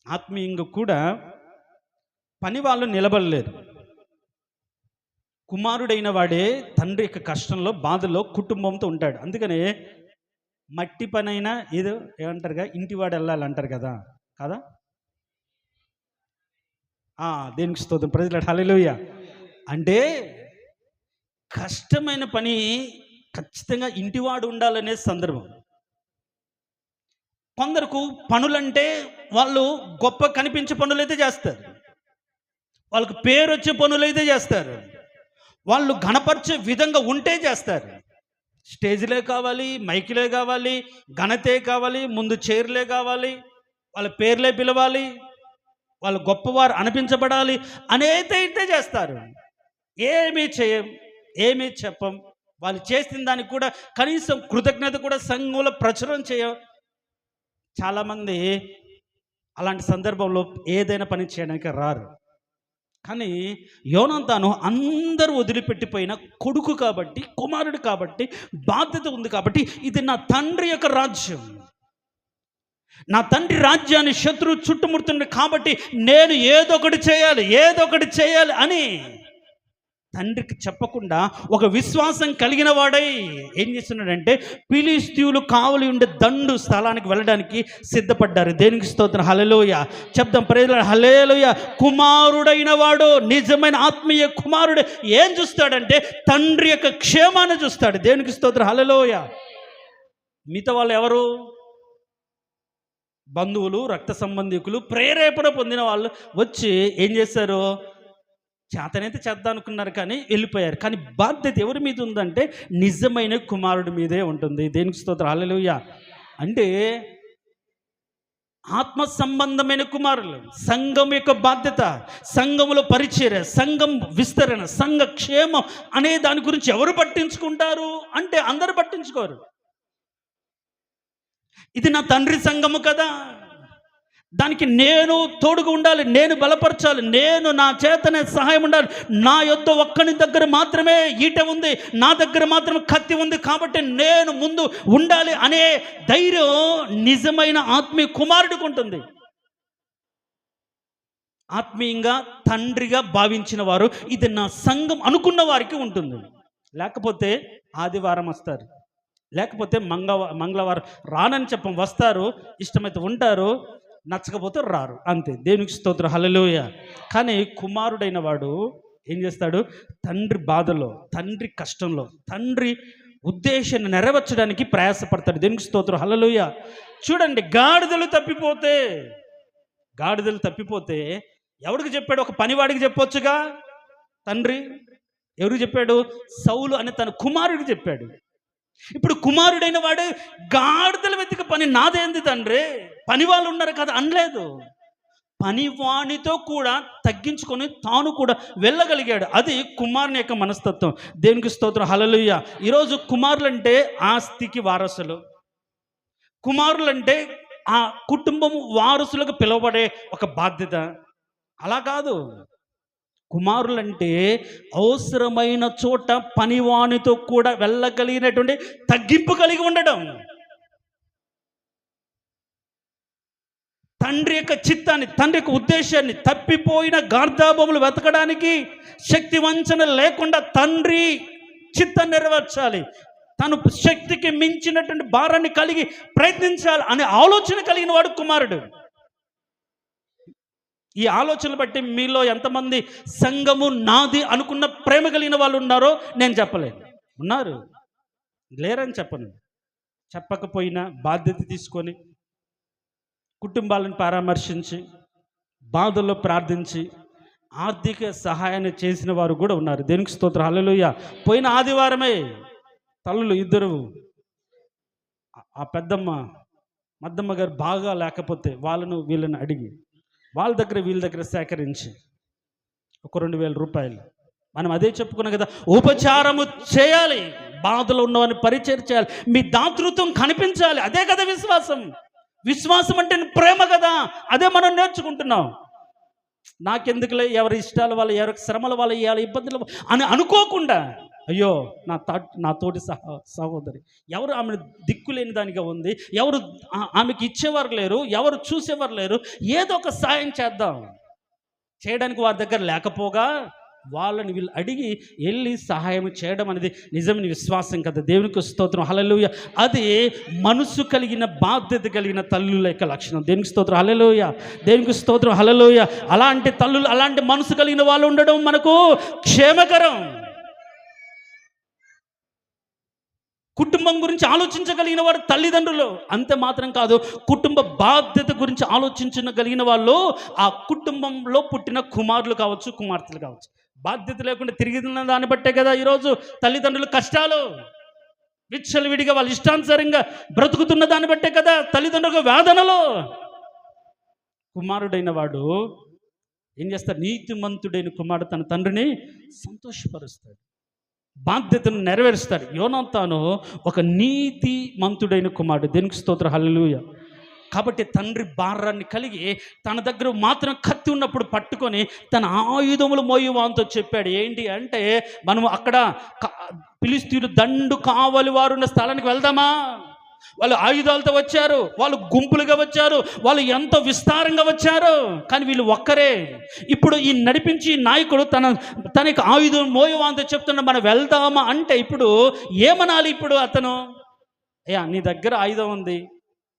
ఆత్మీయంగా కూడా పని వాళ్ళు నిలబడలేరు. కుమారుడైన వాడే తండ్రి యొక్క కష్టంలో, బాధలో కుటుంబంతో ఉంటాడు. అందుకనే మట్టి పని అయినా ఏదో ఏమంటారుగా, ఇంటివాడు వెళ్ళాలి అంటారు కదా. కదా, దేనికి స్తోత్రం. ప్రైజ్లాడు. హల్లెలూయ. అంటే కష్టమైన పని ఖచ్చితంగా ఇంటివాడు ఉండాలనే సందర్భం. కొందరకు పనులంటే వాళ్ళు గొప్ప కనిపించే పనులైతే చేస్తారు, వాళ్ళకు పేరు వచ్చే పనులైతే చేస్తారు, వాళ్ళు గణపరిచే విధంగా ఉంటే చేస్తారు. స్టేజ్లే కావాలి, మైకులే కావాలి, ఘనతే కావాలి, ముందు చైర్లే కావాలి, వాళ్ళ పేర్లే పిలవాలి, వాళ్ళు గొప్పవారు అనిపించబడాలి అనేదైతే చేస్తారు. ఏమీ చెప్పం. వాళ్ళు చేసిన దానికి కూడా కనీసం కృతజ్ఞత కూడా సంఘంలో ప్రచురం చేయం. చాలామంది అలాంటి సందర్భంలో ఏదైనా పని చేయడానికి రారు. కానీ యోనాతాను అందరూ వదిలిపెట్టిపోయిన కొడుకు కాబట్టి, కుమారుడు కాబట్టి, బాధ్యత ఉంది కాబట్టి, ఇది నా తండ్రి యొక్క రాజ్యం, నా తండ్రి రాజ్యాన్ని శత్రువు చుట్టుముడుతుంది కాబట్టి నేను ఏదో ఒకటి చేయాలి అని తండ్రికి చెప్పకుండా ఒక విశ్వాసం కలిగిన వాడై ఏం చేస్తున్నాడంటే, ఫిలిష్తీయులు కావలి ఉండే దండు స్థలానికి వెళ్ళడానికి సిద్ధపడ్డారు. దేనికి స్తోత్రం. హల్లెలూయ చెప్దాం. ప్రైజ్లాడు. హల్లెలూయ. కుమారుడైన వాడు, నిజమైన ఆత్మీయ కుమారుడు ఏం చూస్తాడంటే తండ్రి యొక్క క్షేమాన్ని చూస్తాడు. దేనికి స్తోత్రం. హల్లెలూయ. మిగతా వాళ్ళు ఎవరు? బంధువులు, రక్త సంబంధికులు, ప్రేరేపణ పొందిన వాళ్ళు వచ్చి ఏం చేశారు, చేతనైతే చేద్దాం అనుకున్నారు కానీ వెళ్ళిపోయారు. కానీ బాధ్యత ఎవరి మీద ఉందంటే నిజమైన కుమారుడి మీదే ఉంటుంది. దేనికి స్తోత్రం. హల్లెలూయ. అంటే ఆత్మ సంబంధమైన కుమారులు, సంఘం యొక్క బాధ్యత, సంఘములో పరిచర్య, సంఘం విస్తరణ, సంఘ క్షేమం అనే దాని గురించి ఎవరు పట్టించుకుంటారు అంటే అందరూ పట్టించుకోరు. ఇది నా తండ్రి సంఘము కదా, దానికి నేను తోడుగా ఉండాలి, నేను బలపరచాలి, నేను నా చేతనే సహాయం ఉండాలి, నా యొద్ద ఒక్కని దగ్గర మాత్రమే ఈట ఉంది, నా దగ్గర మాత్రమే కత్తి ఉంది కాబట్టి నేను ముందు ఉండాలి అనే ధైర్యం నిజమైన ఆత్మీయ కుమారుడికి ఉంటుంది. ఆత్మీయంగా తండ్రిగా భావించిన వారు, ఇది నా సంఘం అనుకున్న వారికి ఉంటుంది. లేకపోతే ఆదివారం వస్తారు, లేకపోతే మంగళవారం రానని చెప్పం, వస్తారు, ఇష్టమైతే ఉంటారు, నచ్చకపోతే రారు, అంతే. దేవునికి స్తోత్రం. హల్లెలూయ. కానీ కుమారుడైన వాడు ఏం చేస్తాడు, తండ్రి బాధలో, తండ్రి కష్టంలో, తండ్రి ఉద్దేశాన్ని నెరవేర్చడానికి ప్రయాసపడతాడు. దేవునికి స్తోత్రం. హల్లెలూయ. చూడండి, గాడిదలు తప్పిపోతే ఎవరికి చెప్పాడు? ఒక పనివాడికి చెప్పొచ్చుగా తండ్రి. ఎవరికి చెప్పాడు? సౌలు అనే తన కుమారుడికి చెప్పాడు. ఇప్పుడు కుమారుడైన వాడు గాడిదలు వెతికి పని నాదేంది తండ్రి, పని వాళ్ళు ఉన్నారు కదా అనలేదు. పనివానితో కూడా తగ్గించుకొని తాను కూడా వెళ్ళగలిగాడు. అది కుమారుని యొక్క మనస్తత్వం. దేవునికి స్తోత్రం. హల్లెలూయా. ఈరోజు కుమారులంటే ఆస్తికి వారసులు, కుమారులంటే ఆ కుటుంబం వారసులకు పిలువబడే ఒక బాధ్యత. అలా కాదు. కుమారులంటే అవసరమైన చోట పనివానితో కూడా వెళ్ళగలిగినటువంటి తగ్గింపు కలిగి ఉండడం, తండ్రి యొక్క చిత్తాన్ని, తండ్రి యొక్క ఉద్దేశాన్ని, తప్పిపోయిన గార్ధాబములు వెతకడానికి శక్తి వంచన లేకుండా తండ్రి చిత్తాన్ని నెరవేర్చాలి, తను శక్తికి మించినటువంటి భారాన్ని కలిగి ప్రయత్నించాలి అనే ఆలోచన కలిగిన వాడు కుమారుడు. ఈ ఆలోచనలు బట్టి మీలో ఎంతమంది సంఘము నాది అనుకున్న ప్రేమ కలిగిన వాళ్ళు ఉన్నారో నేను చెప్పలేను. ఉన్నారు, లేరని చెప్పను. చెప్పకపోయినా బాధ్యత తీసుకొని కుటుంబాలను పరామర్శించి, బాధల్లో ప్రార్థించి, ఆర్థిక సహాయాన్ని చేసిన వారు కూడా ఉన్నారు. దేనికి స్తోత్రం, హల్లెలూయా. పోయిన ఆదివారమే తల్లులు ఇద్దరు, ఆ పెద్దమ్మ మద్దమ్మ గారు బాగా లేకపోతే వీళ్ళని అడిగి వాళ్ళ దగ్గర వీళ్ళ దగ్గర సేకరించి ఒక 2,000 రూపాయలు, మనం అదే చెప్పుకున్నాం కదా, ఉపచారము చేయాలి, బాధలో ఉన్నవారిని పరిచయం చేయాలి, మీ దాతృత్వం కనిపించాలి. అదే కదా విశ్వాసం. విశ్వాసం అంటే ప్రేమ కదా, అదే మనం నేర్చుకుంటున్నాం. నాకెందుకులే, ఎవరి ఇష్టాలు వాళ్ళు, ఎవరికి శ్రమల వాళ్ళు, ఇవ్వాలి ఇబ్బందులు అని అనుకోకుండా, అయ్యో నా తోటి సహోదరి ఎవరు ఆమెను దిక్కులేని దానిగా ఉంది, ఎవరు ఆమెకి ఇచ్చేవారు లేరు, ఎవరు చూసేవారు లేరు, ఏదో ఒక సాయం చేద్దాం చేయడానికి వారి దగ్గర లేకపోగా వాళ్ళని వీళ్ళు అడిగి వెళ్ళి సహాయం చేయడం అనేది నిజమైన విశ్వాసం కదా. దేవునికి స్తోత్రం, హల్లెలూయా. అది మనసు కలిగిన బాధ్యత కలిగిన తల్లుల యొక్క లక్షణం. దేవునికి స్తోత్రం, హల్లెలూయా. దేవునికి స్తోత్రం, హల్లెలూయా. అలాంటి తల్లులు, అలాంటి మనసు కలిగిన వాళ్ళు ఉండడం మనకు క్షేమకరం. కుటుంబం గురించి ఆలోచించగలిగిన వారు తల్లిదండ్రులు. అంతే మాత్రం కాదు, కుటుంబ బాధ్యత గురించి ఆలోచించగలిగిన వాళ్ళు ఆ కుటుంబంలో పుట్టిన కుమారులు కావచ్చు, కుమార్తెలు కావచ్చు. బాధ్యత లేకుండా తిరిగిన దాన్ని బట్టే కదా ఈరోజు తల్లిదండ్రులు కష్టాలు, విచ్చలవిడిగా వాళ్ళ ఇష్టానుసారంగా బ్రతుకుతున్న దాన్ని బట్టే కదా తల్లిదండ్రులకు వేదనలు. కుమారుడైన వాడు ఏం చేస్తాడు? నీతిమంతుడైన కుమారుడు తన తండ్రిని సంతోషపరుస్తాడు, బాధ్యతను నెరవేరుస్తాడు. యోనాతాను ఒక నీతిమంతుడైన కుమారుడు. దేనికి స్తోత్రం, హల్లెలూయా. కాబట్టి తండ్రి భారాన్ని కలిగి తన దగ్గర మాత్రం కత్తి ఉన్నప్పుడు పట్టుకొని తన ఆయుధములు మోయువాంతో చెప్పాడు. ఏంటి అంటే, మనం అక్కడ ఫిలిష్తీయులు దండు కావలి వారు ఉన్న స్థలానికి వెళ్దామా? వాళ్ళు ఆయుధాలతో వచ్చారు, వాళ్ళు గుంపులుగా వచ్చారు, వాళ్ళు ఎంతో విస్తారంగా వచ్చారు, కానీ వీళ్ళు ఒక్కరే. ఇప్పుడు ఈ నడిపించి నాయకుడు తనకి ఆయుధం మోయవాంతో చెప్తున్నా, మనం వెళ్దామా అంటే ఇప్పుడు ఏమనాలి? ఇప్పుడు అతను, అయ్యా నీ దగ్గర ఆయుధం ఉంది,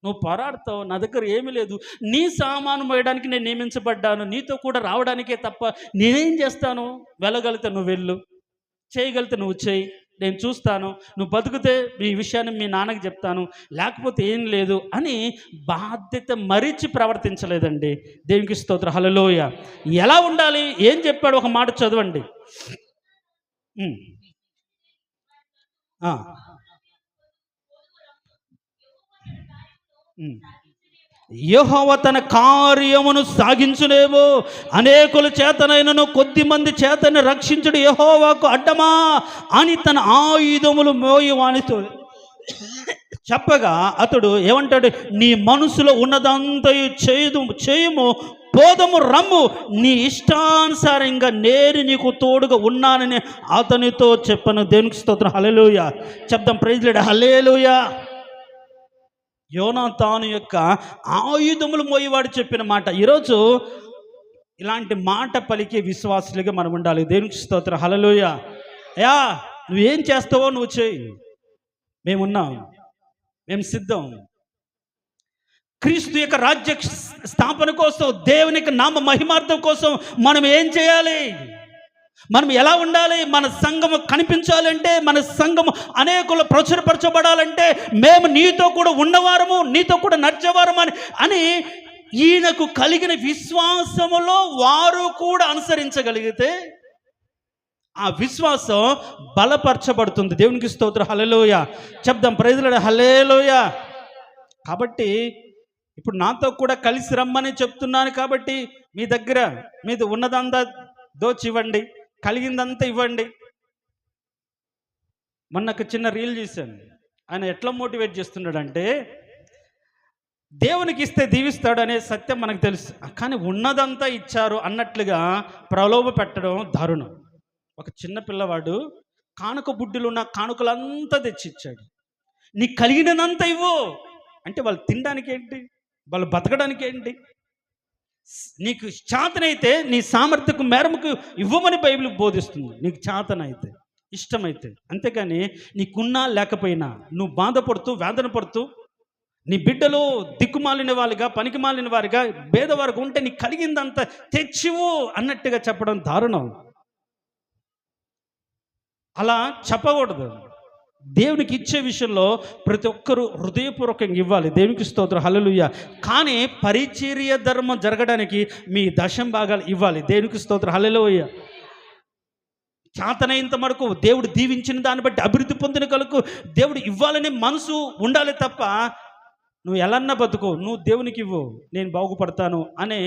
నువ్వు పోరాడతావు, నా దగ్గర ఏమీ లేదు, నీ సామాను మోయడానికి నేను నియమించబడ్డాను, నీతో కూడా రావడానికే తప్ప నేనేం చేస్తాను? వెళ్ళగలిగితే నువ్వు వెళ్ళు, చేయగలిగితే నువ్వు చేయి, నేను చూస్తాను, నువ్వు బతుకుతే ఈ విషయాన్ని మీ నాన్నకి చెప్తాను, లేకపోతే ఏం లేదు అని బాధ్యత మరిచి ప్రవర్తించలేదండి. దేవునికి స్తోత్రం, హల్లెలూయా. ఎలా ఉండాలి? ఏం చెప్పాడు? ఒక మాట చదవండి. యెహోవా తన కార్యమును సాగించునేమో, అనేకుల చేతనైనను కొద్ది మంది చేతను రక్షించుడు యెహోవాకు అడ్డమా అని తన ఆయుధములు మోయువానితో చెప్పగా అతడు ఏమంటాడు? నీ మనసులో ఉన్నదంతయు చేయుము, పోదము, రమ్ము, నీ ఇష్టానుసారంగా నేను నీకు తోడుగా ఉన్నానని అతనితో చెప్పను. దేవునికి స్తోత్రం, హల్లెలూయా. చెప్దాం, ప్రైజ్ లార్డ్, హల్లెలూయా. యోనాతాను యొక్క ఆయుధములు మోయేవాడు చెప్పిన మాట. ఈరోజు ఇలాంటి మాట పలికే విశ్వాసులుగా మనం ఉండాలి. దేవునికి స్తోత్రం, హల్లెలూయా. అయ్యా నువ్వేం చేస్తావో నువ్వు చేయి, మేమున్నాం, మేము సిద్ధం. క్రీస్తు యొక్క రాజ్య స్థాపన కోసం, దేవుని యొక్క నామ మహిమార్థం కోసం మనం ఏం చేయాలి? మనం ఎలా ఉండాలి? మన సంఘము కనిపించాలంటే, మన సంఘము అనేకులు ప్రచురపరచబడాలంటే, మేము నీతో కూడా ఉన్నవారము, నీతో కూడా నడిచేవారము అని ఈయనకు కలిగిన విశ్వాసములో వారు కూడా అనుసరించగలిగితే ఆ విశ్వాసం బలపరచబడుతుంది. దేవునికి స్తోత్రం, హల్లెలూయా. చెప్దాం, ప్రైజ్ లార్డ్, హల్లెలూయా. కాబట్టి ఇప్పుడు నాతో కూడా కలిసి రమ్మని చెప్తున్నాను. కాబట్టి మీ దగ్గర మీది ఉన్నదంతా దోచివ్వండి, కలిగిందంతా ఇవ్వండి. మొన్న ఒక చిన్న రీల్ చూశాను. ఆయన ఎట్లా మోటివేట్ చేస్తున్నాడంటే, దేవునికి ఇస్తే దీవిస్తాడు అనే సత్యం మనకు తెలుసు, కానీ ఉన్నదంతా ఇచ్చారు అన్నట్లుగా ప్రలోభ పెట్టడం దారుణం. ఒక చిన్న పిల్లవాడు కానుక బుడ్డిలో ఉన్న కానుకలంతా తెచ్చిచ్చాడు. నీకు కలిగినంతా ఇవ్వు అంటే వాళ్ళు తినడానికి ఏంటి, వాళ్ళు బతకడానికి ఏంటి? నీకు చేతనైతే నీ సామర్థ్యకు మేరకు ఇవ్వమని బైబిల్ బోధిస్తుంది. నీకు చేతనైతే, ఇష్టమైతే. అంతేకాని నీకున్నా లేకపోయినా నువ్వు బాధపడుతూ వేదన పడుతూ నీ బిడ్డలు దిక్కుమాలిన వారిగా, పనికి మాలిన వారిగా, భేదవారికి ఉంటే నీకు కలిగిందంతా తెచ్చివు అన్నట్టుగా చెప్పడం దారుణం. అలా చెప్పకూడదు. దేవునికి ఇచ్చే విషయంలో ప్రతి ఒక్కరూ హృదయపూర్వకంగా ఇవ్వాలి. దేవునికి స్తోత్రం, హల్లెలూయా. కానీ పరిచర్య ధర్మం జరగడానికి మీ దశం భాగాలు ఇవ్వాలి. దేవునికి స్తోత్రం, హల్లెలూయా. చేతనైనంత మటుకు దేవుడు దీవించిన దాన్ని బట్టి అభివృద్ధి పొందిన కలకు దేవుడు ఇవ్వాలనే మనసు ఉండాలి తప్ప నువ్వు ఎలన్నా బతుకు, నువ్వు దేవునికి ఇవ్వు, నేను బాగుపడతాను అనే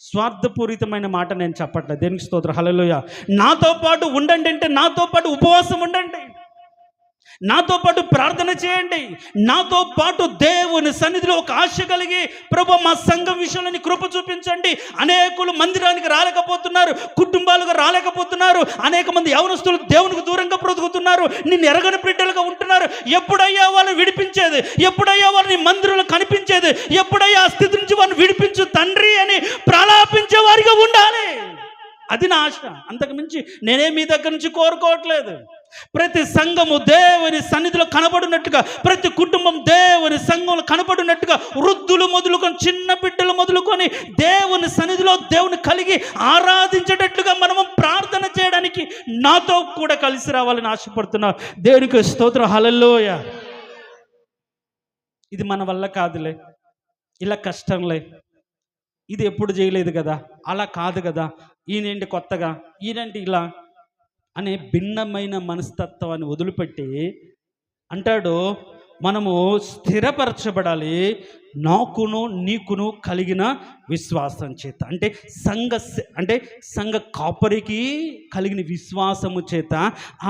స్వార్థపూరితమైన మాట నేను చెప్పట్లేదు. దేవునికి స్తోత్రం, హల్లెలూయా. నాతో పాటు ఉండండి అంటే నాతో పాటు ఉపవాసం ఉండండి, నాతో పాటు ప్రార్థన చేయండి, నాతో పాటు దేవుని సన్నిధిలో ఒక ఆశ కలిగి ప్రభు మా సంఘం విషయంలో కృప చూపించండి. అనేకులు మందిరానికి రాలేకపోతున్నారు, కుటుంబాలుగా రాలేకపోతున్నారు, అనేక మంది యవనస్తులు దేవునికి దూరంగా బ్రతుకుతున్నారు, నిన్ను ఎరగని బిడ్డలుగా ఉంటున్నారు. ఎప్పుడయ్యా వాళ్ళని విడిపించేది, ఎప్పుడయ్యా వాళ్ళని మందిరంలో కనిపించేది, ఎప్పుడయ్యా ఆ స్థితి నుంచి వాళ్ళని విడిపించు తండ్రి అని ప్రలాపించే వారిగా ఉండాలి. అది నా ఆశ. అంతకు మించి నేనే మీ దగ్గర నుంచి కోరుకోవట్లేదు. ప్రతి సంఘము దేవుని సన్నిధిలో కనబడినట్టుగా, ప్రతి కుటుంబం దేవుని సంఘంలో కనబడినట్టుగా, వృద్ధులు మొదలుకొని చిన్న బిడ్డలు మొదలుకొని దేవుని సన్నిధిలో దేవుని కలిగి ఆరాధించేటట్లుగా మనము ప్రార్థన చేయడానికి నాతో కూడా కలిసి రావాలని ఆశపడుతున్నా. దేవునికి స్తోత్రం, హల్లెలూయా. ఇది మన వల్ల కాదులే, ఇలా కష్టంలే, ఇది ఎప్పుడు చేయలేదు కదా, అలా కాదు కదా, ఈయనేంటి కొత్తగా, ఈయనేంటి ఇలా అనే భిన్నమైన మనస్తత్వాన్ని వదిలిపెట్టి అంటాడు, మనము స్థిరపరచబడాలి నాకును నీకును కలిగిన విశ్వాసం చేత. అంటే సంఘ కాపరికి కలిగిన విశ్వాసము చేత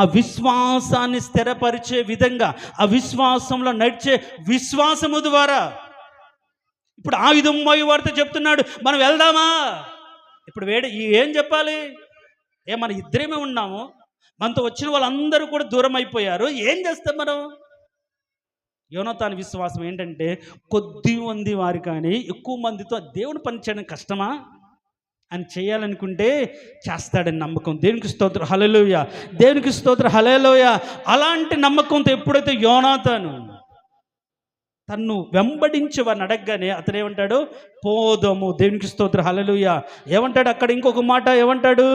ఆ విశ్వాసాన్ని స్థిరపరిచే విధంగా, ఆ విశ్వాసంలో నడిచే విశ్వాసము ద్వారా. ఇప్పుడు ఆయుధం మోయి వారితో చెప్తున్నాడు, మనం వెళ్దామా? ఇప్పుడు ఏం చెప్పాలి? మన ఇద్దరేమే ఉన్నాము, మనతో వచ్చిన వాళ్ళందరూ కూడా దూరం అయిపోయారు, ఏం చేస్తాం మనం? యోనాతాను విశ్వాసం ఏంటంటే, కొద్ది మంది వారి కానీ ఎక్కువ మందితో దేవుని పని చేయడం కష్టమా అని చేయాలనుకుంటే చేస్తాడని నమ్మకం. దేవునికి స్తోత్రం, హల్లెలూయా. దేవునికి స్తోత్రం, హల్లెలూయా. అలాంటి నమ్మకంతో ఎప్పుడైతే యోనాతాను తన్ను వెంబడించి వారిని అడగగానే అతను ఏమంటాడు? పోదము. దేవునికి స్తోత్రం, హల్లెలూయా. ఏమంటాడు అక్కడ? ఇంకొక మాట ఏమంటాడు?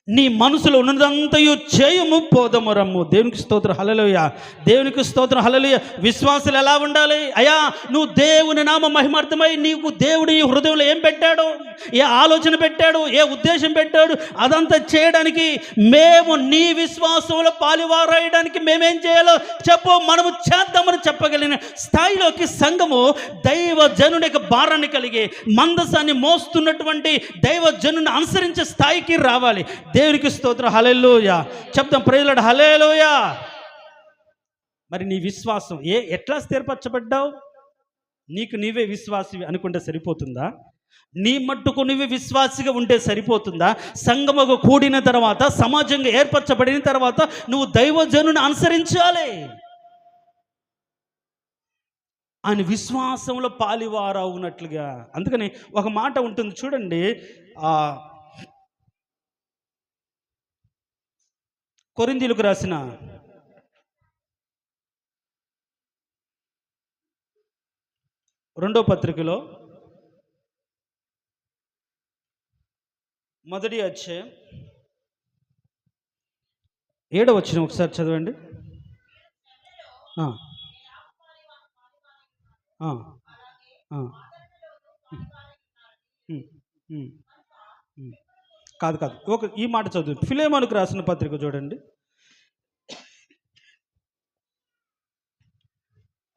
నీ మనసులో ఉన్నదంతయు చేయము, పోదము రమ్ము. దేవునికి స్తోత్రం, హల్లెలూయా. దేవునికి స్తోత్రం, హల్లెలూయా. విశ్వాసులు ఎలా ఉండాలి? అయ్యా, నువ్వు దేవుని నామ మహిమార్థమై నీకు దేవుడి హృదయంలో ఏం పెట్టాడు, ఏ ఆలోచన పెట్టాడు, ఏ ఉద్దేశం పెట్టాడు, అదంతా చేయడానికి మేము నీ విశ్వాసంలో పాలువారాయడానికి మేమేం చేయాలో చెప్పు, మనము చేద్దామని చెప్పగలిగిన స్థాయిలోకి సంఘము దైవజనుని యొక్క భారాన్ని కలిగి మందసాన్ని మోస్తున్నటువంటి దైవజనుని అనుసరించే స్థాయికి రావాలి. దేవునికి స్తోత్రం, హల్లెలూయా. చెప్తాం, ప్రైజ్ లార్డ్, హల్లెలూయా. మరి నీ విశ్వాసం ఎట్లా స్థిరపరచబడ్డావు? నీకు నీవే విశ్వాసి అనుకుంటే సరిపోతుందా? నీ మట్టుకు నువ్వే విశ్వాసిగా ఉంటే సరిపోతుందా? సంఘముగా కూడిన తర్వాత, సమాజంగా ఏర్పరచబడిన తర్వాత నువ్వు దైవజనుని అనుసరించాలి. ఆయన విశ్వాసంలో పాలివారవునట్లుగా. అందుకని ఒక మాట ఉంటుంది చూడండి, కొరింథీయులకు రాసిన 2వ పత్రికలో 1వ అధ్యాయం 7వ వచనం ఒకసారి చదవండి. కాదు ఈ మాట చదువు. ఫిలెమోనుకు రాసిన పత్రిక చూడండి,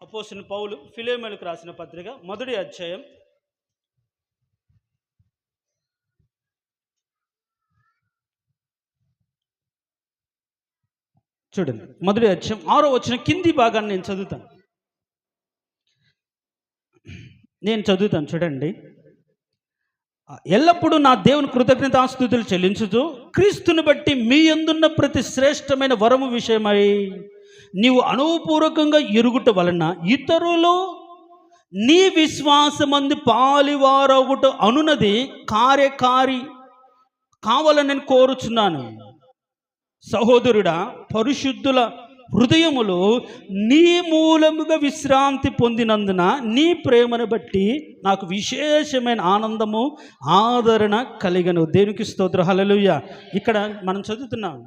అపోస్తలుడైన పౌలు ఫిలెమోనుకు రాసిన పత్రిక 1వ అధ్యాయం 6వ వచనం కింది భాగాన్ని నేను చదువుతాను చూడండి. ఎల్లప్పుడూ నా దేవుని కృతజ్ఞతాస్తుతులు చెల్లించుతూ క్రీస్తుని బట్టి మీ యందున్న ప్రతి శ్రేష్టమైన వరము విషయమై నీవు అనుపూర్వకంగా ఎరుగుట వలన ఇతరులు నీ విశ్వాసమందు పాలివారొకటి అనున్నది కార్యకారి కావాలని నేను కోరుచున్నాను. సహోదరుడా, పరిశుద్ధుల హృదయములు నీ మూలముగా విశ్రాంతి పొందినందున నీ ప్రేమను బట్టి నాకు విశేషమైన ఆనందము ఆదరణ కలిగను. దేవునికి స్తోత్రం, హల్లెలూయా. ఇక్కడ మనం చదువుతున్నాం,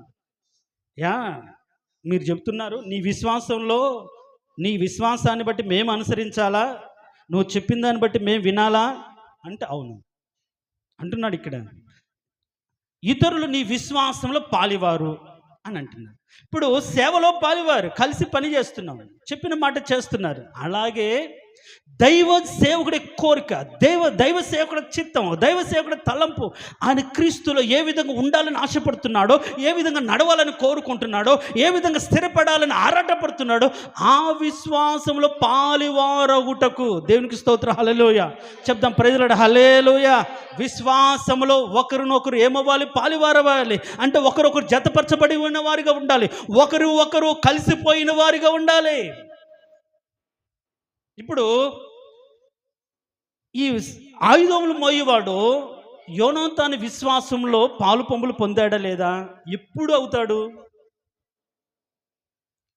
మీరు చెప్తున్నారు నీ విశ్వాసాన్ని బట్టి మేము అనుసరించాలా, నువ్వు చెప్పిన దాన్ని బట్టి మేము వినాలా అంటే అవును అంటున్నాడు. ఇక్కడ ఇతరులు నీ విశ్వాసంలో పాలివారు అని అంటున్నారు. ఇప్పుడు సేవలో పాలివారు, కలిసి పని చేస్తున్నాం, చెప్పిన మాట చేస్తున్నారు. అలాగే దైవ సేవకుడి కోరిక, దైవ సేవకుడి చిత్తం, దైవ సేవకుడి తలంపు, ఆయన క్రీస్తులో ఏ విధంగా ఉండాలని ఆశపడుతున్నాడో, ఏ విధంగా నడవాలని కోరుకుంటున్నాడో, ఏ విధంగా స్థిరపడాలని ఆరాటపడుతున్నాడో, ఆ విశ్వాసంలో పాలివారగుటకు దేవునికి స్తోత్రం. హల్లెలూయా చెప్దాం, ప్రైజ్లాడు హల్లెలూయా. విశ్వాసంలో ఒకరినొకరు ఏమవ్వాలి? పాలివారవ్వాలి. అంటే ఒకరొకరు జతపరచబడి ఉన్న వారిగా ఉండాలి, ఒకరు కలిసిపోయిన వారిగా ఉండాలి. ఇప్పుడు ఈ ఆయుధములు మోయేవాడు యోనాతాను విశ్వాసంలో పాలు పంపులు పొందాడా లేదా? ఎప్పుడు అవుతాడు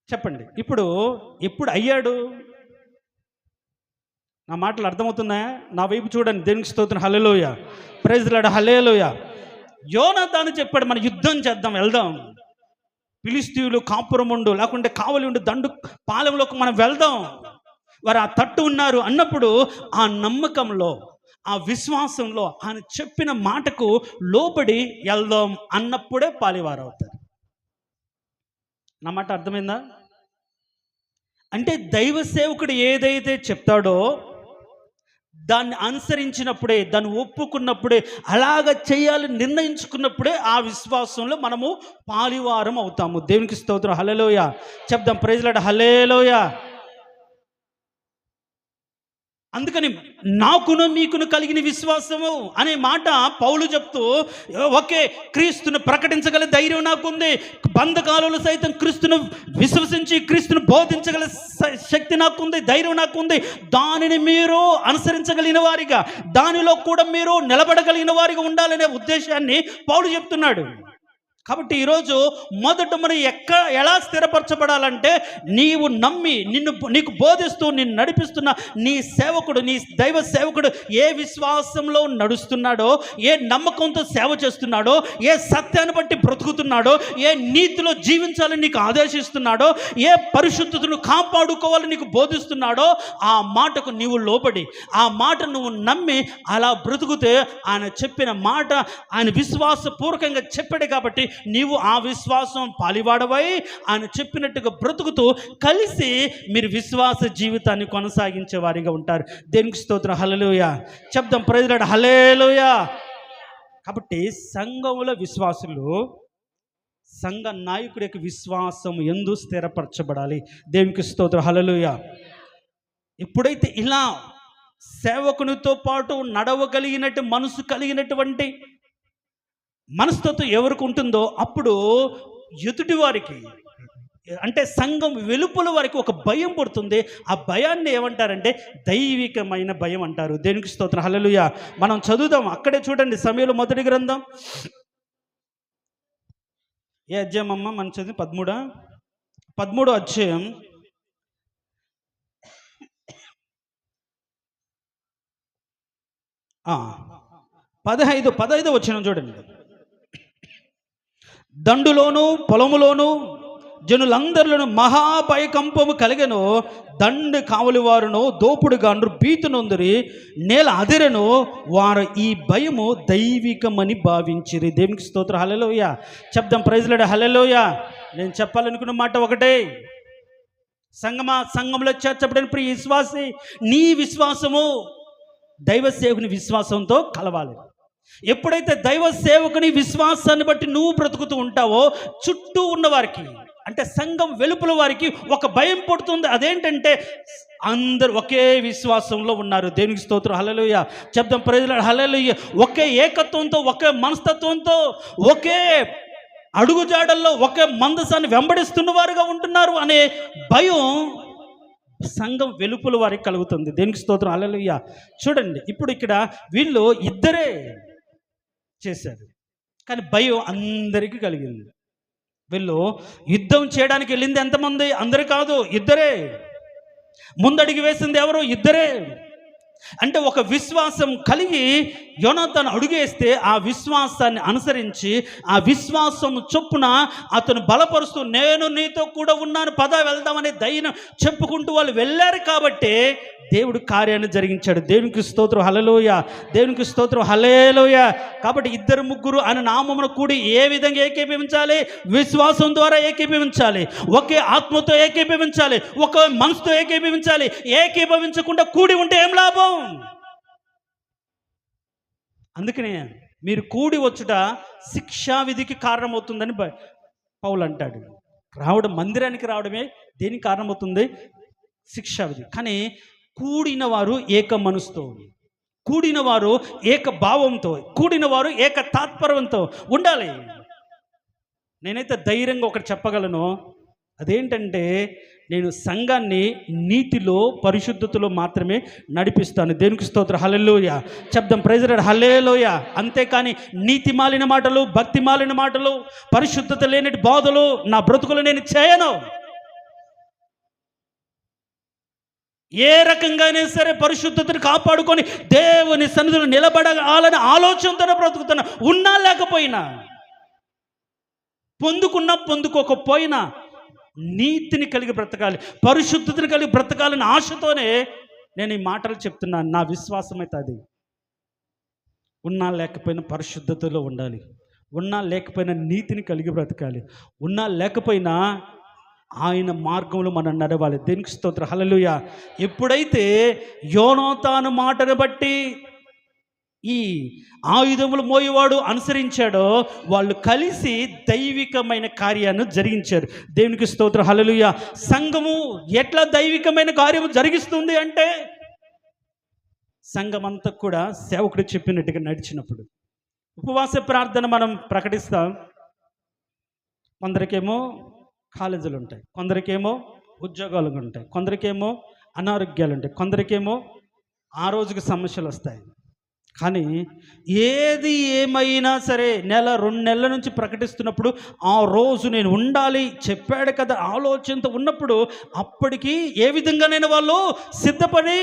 చెప్పండి? ఎప్పుడు అయ్యాడు? నా మాటలు అర్థమవుతున్నాయా? నా వైపు చూడండి, దేవునికి స్తోత్రం. హల్లెలూయా ప్రైజ్ లార్డ్ హల్లెలూయా. యోనాతాను చెప్పాడు, మన యుద్ధం చేద్దాం, వెళ్దాం, ఫిలిష్తీయులు కాపురముండు లేకుంటే కావలి ఉండు దండు పాలెంలోకి మనం వెళ్దాం, వారు ఆ తట్టు ఉన్నారు అన్నప్పుడు, ఆ నమ్మకంలో, ఆ విశ్వాసంలో ఆయన చెప్పిన మాటకు లోబడి వెళ్దాం అన్నప్పుడే పాలివారు అవుతారు. నా మాట అర్థమైందా? అంటే దైవ సేవకుడు ఏదైతే చెప్తాడో దాన్ని అనుసరించినప్పుడే, దాన్ని ఒప్పుకున్నప్పుడే, అలాగ చేయాలని నిర్ణయించుకున్నప్పుడే ఆ విశ్వాసంలో మనము పాలివారం అవుతాము. దేవునికి స్తోత్రం. హల్లెలూయా చెప్దాం, ప్రైజ్ లార్డ్ హల్లెలూయా. అందుకని నాకును మీకును కలిగిన విశ్వాసము అనే మాట పౌలు చెప్తూ, ఓకే, క్రీస్తును ప్రకటించగల ధైర్యం నాకుంది, బంధకాలలో సైతం క్రీస్తును విశ్వసించి క్రీస్తును బోధించగల శక్తి నాకుంది, ధైర్యం నాకుంది. దానిని మీరు అనుసరించగలిగిన వారిగా, దానిలో కూడా మీరు నిలబడగలిగిన వారిగా ఉండాలనే ఉద్దేశాన్ని పౌలు చెప్తున్నాడు. కాబట్టి ఈరోజు మొదట మనం ఎలా స్థిరపరచబడాలంటే, నీవు నమ్మి నీకు బోధిస్తూ నిన్ను నడిపిస్తున్న నీ సేవకుడు, నీ దైవ సేవకుడు ఏ విశ్వాసంలో నడుస్తున్నాడో, ఏ నమ్మకంతో సేవ చేస్తున్నాడో, ఏ సత్యాన్ని బట్టి బ్రతుకుతున్నాడో, ఏ నీతిలో జీవించాలని నీకు ఆదేశిస్తున్నాడో, ఏ పరిశుద్ధతను కాపాడుకోవాలని నీకు బోధిస్తున్నాడో, ఆ మాటకు నీవు లోబడి, ఆ మాట నువ్వు నమ్మి అలా బ్రతుకుతే, ఆయన చెప్పిన మాట ఆయన విశ్వాసపూర్వకంగా చెప్పాడు కాబట్టి నీవు ఆ విశ్వాసం పాలివాడవై ఆయన చెప్పినట్టుగా బ్రతుకుతూ కలిసి మీరు విశ్వాస జీవితాన్ని కొనసాగించే వారిగా ఉంటారు. దేవునికి స్తోత్రం. హల్లెలూయా చెప్దాం, ప్రైజ్ లార్డ్ హల్లెలూయా. కాబట్టి సంఘముల విశ్వాసులు సంఘ నాయకుడి యొక్క విశ్వాసం యందు స్థిరపరచబడాలి. దేవునికి స్తోత్రం. హల్లెలూయా. ఎప్పుడైతే ఇలా సేవకునితో పాటు నడవగలిగినట్టు మనసు కలిగినటువంటి మనస్తత్వం ఎవరికి ఉంటుందో, అప్పుడు ఎదుటి వారికి, అంటే సంఘం వెలుపల వారికి ఒక భయం పుడుతుంది. ఆ భయాన్ని ఏమంటారంటే దైవికమైన భయం అంటారు. దేవునికి స్తోత్రం. హల్లెలూయా. మనం చదువుదాం, అక్కడే చూడండి, సమూయేలు మొదటి గ్రంథం ఏ అధ్యాయం అమ్మ? మనం చదివి 13వ అధ్యాయం 15వ వచనం చూడండి. దండులోను పొలములోను జనులందరిలోను మహాభయకంపము కలిగెను. దండు కావలి వారును దోపుడుగాండ్రు భీతు నొందిరి, నేల అదిరెను, వారు ఈ భయము దైవికమని భావించిరి. దేవునికి స్తోత్రం. హల్లెలూయా చెప్దాం, ప్రైజ్ లార్డ్ హల్లెలూయా. నేను చెప్పాలనుకున్న మాట ఒకటే, సంఘంలో చేర్చబడిన ప్రియ విశ్వాసి, నీ విశ్వాసము దైవ సేవకుని విశ్వాసంతో కలవాలి. ఎప్పుడైతే దైవ సేవకుని విశ్వాసాన్ని బట్టి నువ్వు బ్రతుకుతూ ఉంటావో, చుట్టూ ఉన్నవారికి, అంటే సంఘం వెలుపల వారికి ఒక భయం పడుతుంది. అదేంటంటే అందరూ ఒకే విశ్వాసంలో ఉన్నారు. దేవునికి స్తోత్రం. హల్లెలూయా చెప్దాం, ప్రైజ్ లార్డ్ హల్లెలూయా. ఒకే ఏకత్వంతో, ఒకే మనస్తత్వంతో, ఒకే అడుగుజాడల్లో ఒకే మందసాన్ని వెంబడిస్తున్న వారుగా ఉంటున్నారు అనే భయం సంఘం వెలుపల వారికి కలుగుతుంది. దేనికి స్తోత్రం. హల్లెలూయా. చూడండి, ఇప్పుడు ఇక్కడ వీళ్ళు ఇద్దరే చేశారు, కానీ భయం అందరికీ కలిగింది. వీళ్ళు యుద్ధం చేయడానికి వెళ్ళింది ఎంతమంది? అందరు కాదు, ఇద్దరే. ముందడిగి వేసింది ఎవరు? ఇద్దరే. అంటే ఒక విశ్వాసం కలిగి యోనాతాను అడుగేస్తే ఆ విశ్వాసాన్ని అనుసరించి ఆ విశ్వాసం చొప్పున అతను బలపరుస్తూ నేను నీతో కూడా ఉన్నాను, పద వెళ్దామనే ధైర్యం చెప్పుకుంటూ వాళ్ళు వెళ్ళారు కాబట్టి దేవుడు కార్యాన్ని జరిగించాడు. దేవునికి స్తోత్రం హల్లెలూయా, దేవునికి స్తోత్రం హల్లెలూయా. కాబట్టి ఇద్దరు ముగ్గురు ఆయన నామమున కూడి ఏ విధంగా ఏకీభవించాలి? విశ్వాసం ద్వారా ఏకీభవించాలి, ఒకే ఆత్మతో ఏకీభవించాలి, ఒక మనసుతో ఏకీభవించాలి. ఏకీభవించకుండా కూడి ఉంటే ఏం లాభం? అందుకనే మీరు కూడి వచ్చుట శిక్షావిధికి కారణమవుతుందని పౌలు అంటాడు. మందిరానికి రావడమే దేనికి కారణమవుతుంది? శిక్షావిధి. కానీ కూడిన వారు ఏక మనసుతో, కూడిన వారు ఏక భావంతో, కూడిన వారు ఏక తాత్పర్యంతో ఉండాలి. నేనైతే ధైర్యంగా ఒకటి చెప్పగలను, అదేంటంటే నేను సంఘాన్ని నీతిలో పరిశుద్ధతలో మాత్రమే నడిపిస్తాను. దేవునికి స్తోత్రం హల్లెలూయా. చెప్దాం ప్రైజ్ లార్డ్ హల్లెలూయా. అంతేకాని నీతి మాలిన మాటలు, భక్తి మాలిన మాటలు, పరిశుద్ధత లేని బోధలు నా బ్రతుకులు నేను చేయను. ఏ రకంగానే సరే పరిశుద్ధతను కాపాడుకొని దేవుని సన్నిధిలో నిలబడాలని ఆలోచనతో బ్రతుకుతున్నా. ఉన్నా లేకపోయినా, పొందుకోకపోయినా నీతిని కలిగి బ్రతకాలి, పరిశుద్ధతని కలిగి బ్రతకాలని ఆశతోనే నేను ఈ మాటలు చెప్తున్నాను. నా విశ్వాసం అయితే అది. ఉన్నా లేకపోయినా పరిశుద్ధతలో ఉండాలి, ఉన్నా లేకపోయినా నీతిని కలిగి బ్రతకాలి, ఉన్నా లేకపోయినా ఆయన మార్గంలో మనం నడవాలి. దేనికి స్తోత్రం హల్లెలూయా. ఎప్పుడైతే యోనాతాను మాటను బట్టి ఈ ఆయుధములు మోయేవాడు అనుసరించాడో వాళ్ళు కలిసి దైవికమైన కార్యాన్ని జరిగించారు. దేవునికి స్తోత్రం హల్లెలూయా. సంఘము ఎట్లా దైవికమైన కార్యము జరిగిస్తుంది అంటే సంఘమంతా కూడా సేవకుడు చెప్పినట్టుగా నడిచినప్పుడు. ఉపవాస ప్రార్థన మనం ప్రకటిస్తాం. కొందరికేమో కాలేజీలు ఉంటాయి, కొందరికేమో ఉద్యోగాలు ఉంటాయి, కొందరికేమో అనారోగ్యాలు ఉంటాయి, కొందరికేమో ఆ రోజుకి సమస్యలు వస్తాయి. కానీ ఏది ఏమైనా సరే 1-2 నెలల నుంచి ప్రకటిస్తున్నప్పుడు ఆ రోజు నేను ఉండాలి చెప్పాడు కదా ఆలోచనతో ఉన్నప్పుడు అప్పటికి ఏ విధంగానైనా వాళ్ళు సిద్ధపడి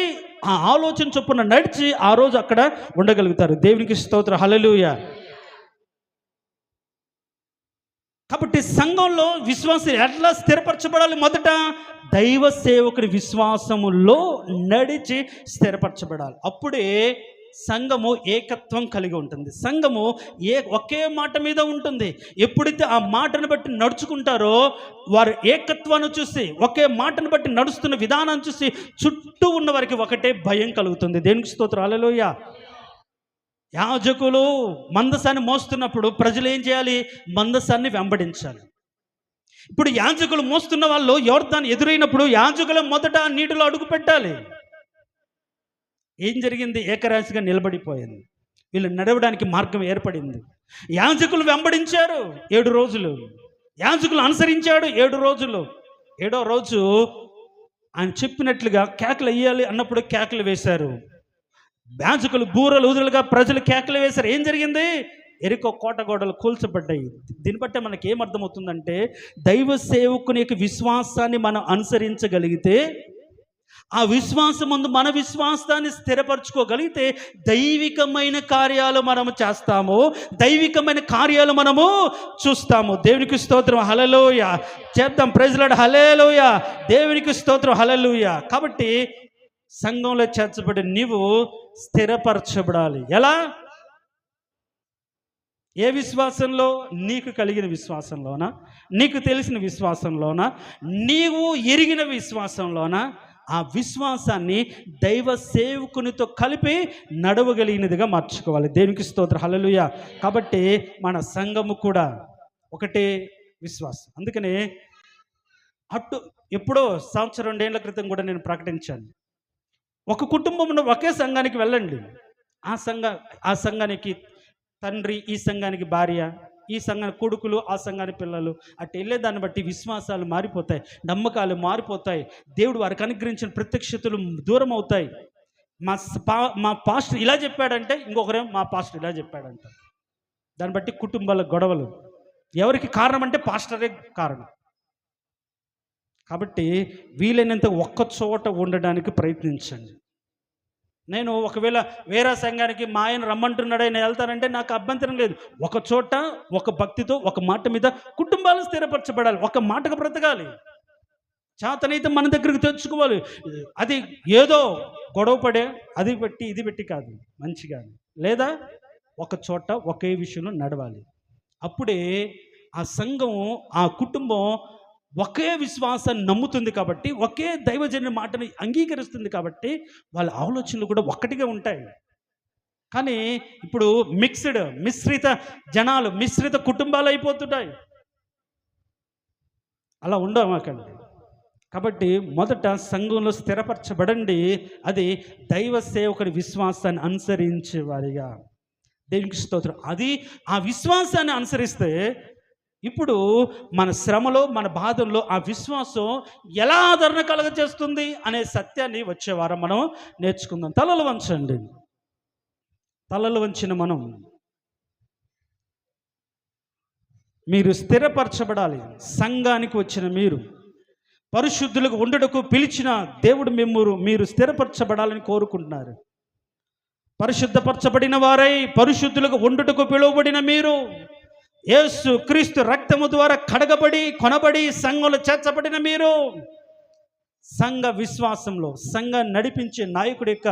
ఆ ఆలోచన చొప్పున నడిచి ఆ రోజు అక్కడ ఉండగలుగుతారు. దేవునికి స్తోత్రం హల్లెలూయా. కాబట్టి సంఘంలో విశ్వాసం ఎట్లా స్థిరపరచబడాలి? మొదట దైవ సేవకుడి విశ్వాసములో నడిచి స్థిరపరచబడాలి. అప్పుడే సంఘము ఏకత్వం కలిగి ఉంటుంది. సంఘము ఒకే మాట మీద ఉంటుంది. ఎప్పుడైతే ఆ మాటను బట్టి నడుచుకుంటారో వారు ఏకత్వాన్ని చూసి, ఒకే మాటను బట్టి నడుస్తున్న విధానాన్ని చూసి చుట్టూ ఉన్న వారికి ఒకటే భయం కలుగుతుంది. దేవునికి స్తోత్రం హల్లెలూయా. యాజకులు మందసాన్ని మోస్తున్నప్పుడు ప్రజలు ఏం చేయాలి? మందసాన్ని వెంబడించాలి. ఇప్పుడు యాజకులు మోస్తున్న వాళ్ళు యోర్దాను ఎదురైనప్పుడు యాజకులు మొదట నీటిలో అడుగు పెట్టాలి. ఏం జరిగింది? ఏకరాశిగా నిలబడిపోయింది. వీళ్ళు నడవడానికి మార్గం ఏర్పడింది. యాజకులు వెంబడించారు 7 రోజులు, యాజకులు అనుసరించాడు 7 రోజులు. 7వ రోజు ఆయన చెప్పినట్లుగా కేకలు వేయాలి అన్నప్పుడు కేకలు వేశారు. యాజకులు బూరలు ఊదులుగా ప్రజలు కేకలు వేశారు. ఏం జరిగింది? ఎరికో కోట గోడలు కూల్చబడ్డాయి. దీన్ని బట్టి మనకి ఏమర్థమవుతుందంటే దైవ సేవకుని యొక్క విశ్వాసాన్ని మనం అనుసరించగలిగితే, ఆ విశ్వాసం ముందు మన విశ్వాసాన్ని స్థిరపరచుకోగలిగితే దైవికమైన కార్యాలు మనము చేస్తాము, దైవికమైన కార్యాలు మనము చూస్తాము. దేవునికి స్తోత్రం హల్లెలూయా. చేద్దాం ప్రైజ్ లార్డ్ హల్లెలూయా. దేవునికి స్తోత్రం హల్లెలూయా. కాబట్టి సంఘంలో చేర్చబడి నీవు స్థిరపరచబడాలి. ఎలా? ఏ విశ్వాసంలో? నీకు కలిగిన విశ్వాసంలోనా, నీకు తెలిసిన విశ్వాసంలోనా, నీవు ఎరిగిన విశ్వాసంలోనా? ఆ విశ్వాసాన్ని దైవ సేవకునితో కలిపి నడవగలిగినదిగా మార్చుకోవాలి. దేవునికి స్తోత్రం హల్లెలూయా. కాబట్టి మన సంఘము కూడా ఒకటే విశ్వాసం. అందుకనే ఎప్పుడో 1-2 ఏళ్ల క్రితం కూడా నేను ప్రకటించాను, ఒక కుటుంబంలో ఒకే సంఘానికి వెళ్ళండి. ఆ సంఘానికి తండ్రి, ఈ సంఘానికి భార్య, ఈ సంఘానికి కొడుకులు, ఆ సంఘానికి పిల్లలు, అటు వెళ్ళేదాన్ని బట్టి విశ్వాసాలు మారిపోతాయి, నమ్మకాలు మారిపోతాయి, దేవుడు వారికి అనుగ్రహించిన ప్రత్యక్షతలు దూరం అవుతాయి. మా పాస్టర్ ఇలా చెప్పాడంటే ఇంకొకరేమో మా పాస్టర్ ఇలా చెప్పాడంట. దాన్ని బట్టి కుటుంబాల గొడవలు. ఎవరికి కారణం అంటే పాస్టరే కారణం. కాబట్టి వీలైనంత ఒక్క చోట ఉండడానికి ప్రయత్నించండి. నేను ఒకవేళ వేరే సంఘానికి మా ఆయన రమ్మంటున్నాడు, ఆయన వెళ్తానంటే నాకు అభ్యంతరం లేదు. ఒక చోట ఒక భక్తితో ఒక మాట మీద కుటుంబాలు స్థిరపరచబడాలి, ఒక మాటకు బ్రతకాలి. చేతనైతే మన దగ్గరికి తెచ్చుకోవాలి. అది ఏదో గొడవ పడే అది పెట్టి ఇది పెట్టి కాదు, మంచిగా. లేదా ఒక చోట ఒకే విషయంలో నడవాలి. అప్పుడే ఆ సంఘం, ఆ కుటుంబం ఒకే విశ్వాసాన్ని నమ్ముతుంది కాబట్టి, ఒకే దైవజన మాటని అంగీకరిస్తుంది కాబట్టి వాళ్ళ ఆలోచనలు కూడా ఒక్కటిగా ఉంటాయి. కానీ ఇప్పుడు మిశ్రిత జనాలు, మిశ్రిత కుటుంబాలు అయిపోతుంటాయి. అలా ఉండమాకండి. కాబట్టి మొదట సంఘంలో స్థిరపరచబడండి. అది దైవ సేవకుడి విశ్వాసాన్ని అనుసరించే వారిగా. దేవునికి స్తోత్రం. అది ఆ విశ్వాసాన్ని అనుసరిస్తే ఇప్పుడు మన శ్రమలో, మన బాధల్లో ఆ విశ్వాసం ఎలా ఆదరణ కలగజేస్తుంది అనే సత్యాన్ని వచ్చే వారం మనం నేర్చుకుందాం. తలలు వంచండి. తలలు వంచిన మనం, మీరు స్థిరపరచబడాలి. సంఘానికి వచ్చిన మీరు, పరిశుద్ధులకు ఉండటకు పిలిచిన దేవుడు మీరు స్థిరపరచబడాలని కోరుకుంటున్నారు. పరిశుద్ధపరచబడిన వారై పరిశుద్ధులకు ఉండుటకు పిలువబడిన మీరు, యేసు క్రీస్తు రక్తము ద్వారా కడగబడి కొనబడి సంఘంలో చేర్చబడిన మీరు, సంఘ విశ్వాసంలో సంఘ నడిపించే నాయకుడి యొక్క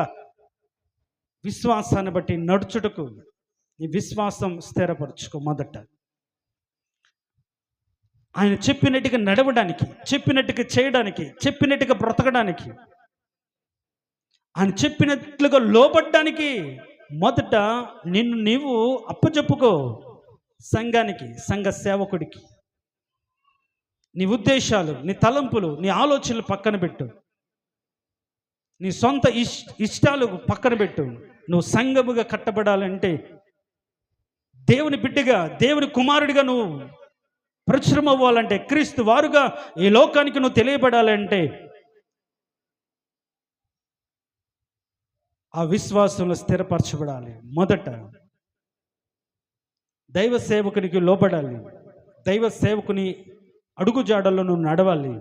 విశ్వాసాన్ని బట్టి నడుచుటకు ఈ విశ్వాసం స్థిరపరచుకో. మొదట ఆయన చెప్పినట్టుగా నడవడానికి, చెప్పినట్టుగా చేయడానికి, చెప్పినట్టుగా బ్రతకడానికి, ఆయన చెప్పినట్లుగా లోబడ్డానికి మొదట నిన్ను నీవు అప్పచెప్పుకో. సంఘానికి, సంఘ సేవకుడికి నీ ఉద్దేశాలు, నీ తలంపులు, నీ ఆలోచనలు పక్కన పెట్టు. నీ సొంత ఇష్టాలు పక్కన పెట్టు. నువ్వు సంఘముగా కట్టబడాలంటే, దేవుని బిడ్డగా, దేవుని కుమారుడిగా నువ్వు ప్రచురం అవ్వాలంటే, క్రీస్తు వారుగా ఈ లోకానికి నువ్వు తెలియబడాలంటే, ఆ విశ్వాసంలో స్థిరపరచబడాలి. మొదట దైవ సేవకునికి లోబడాలి. దైవ సేవకుని అడుగుజాడల్లో నువ్వు నడవాలి.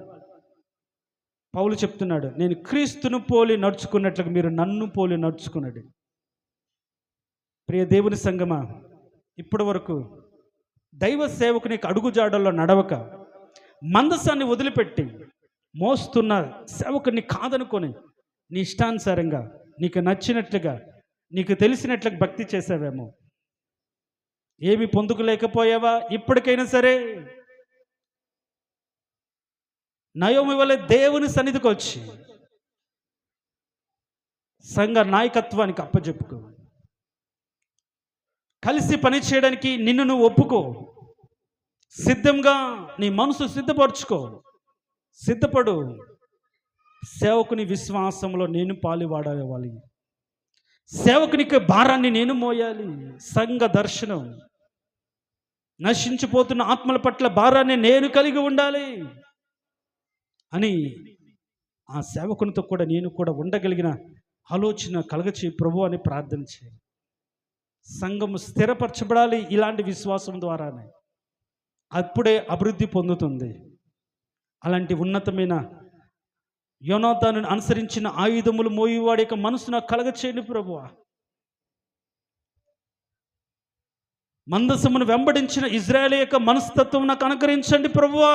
పౌలు చెప్తున్నాడు, నేను క్రీస్తును పోలి నడుచుకున్నట్లుగా మీరు నన్ను పోలి నడుచుకున్నాడు. ప్రియ దేవుని సంగమా, ఇప్పటి వరకు దైవ సేవకుని అడుగుజాడల్లో నడవక, మందసాన్ని వదిలిపెట్టి మోస్తున్న సేవకుని కాదనుకొని నీ ఇష్టానుసారంగా, నీకు నచ్చినట్లుగా, నీకు తెలిసినట్లుగా భక్తి చేసావేమో. ఏమి పొందుకోలేకపోయావా? ఇప్పటికైనా సరే నయోమి వలె దేవుని సన్నిధికి వచ్చి సంఘ నాయకత్వానికి అప్పచెప్పుకో. కలిసి పని చేయడానికి నిన్ను నువ్వు ఒప్పుకో. సిద్ధంగా నీ మనసు సిద్ధపరచుకో. సిద్ధపడు. సేవకుని విశ్వాసంలో నేను పాలువాడవాలి. సేవకునికి భారాన్ని నేను మోయాలి. సంఘ దర్శనం, నశించిపోతున్న ఆత్మల పట్ల భారాన్ని నేను కలిగి ఉండాలి అని ఆ సేవకునితో కూడా నేను కూడా ఉండగలిగిన ఆలోచన కలగచి ప్రభు అని ప్రార్థన చేయాలి. సంఘము స్థిరపరచబడాలి ఇలాంటి విశ్వాసం ద్వారానే. అప్పుడే అభివృద్ధి పొందుతుంది. అలాంటి ఉన్నతమైన యోనాతాను అనుసరించిన ఆయుధములు మోయివాడి యొక్క మనసు నాకు కలగచేయండి ప్రభువా. మందసమును వెంబడించిన ఇజ్రాయేల్ యొక్క మనస్తత్వం నాకు అనుగ్రహించండి ప్రభువా.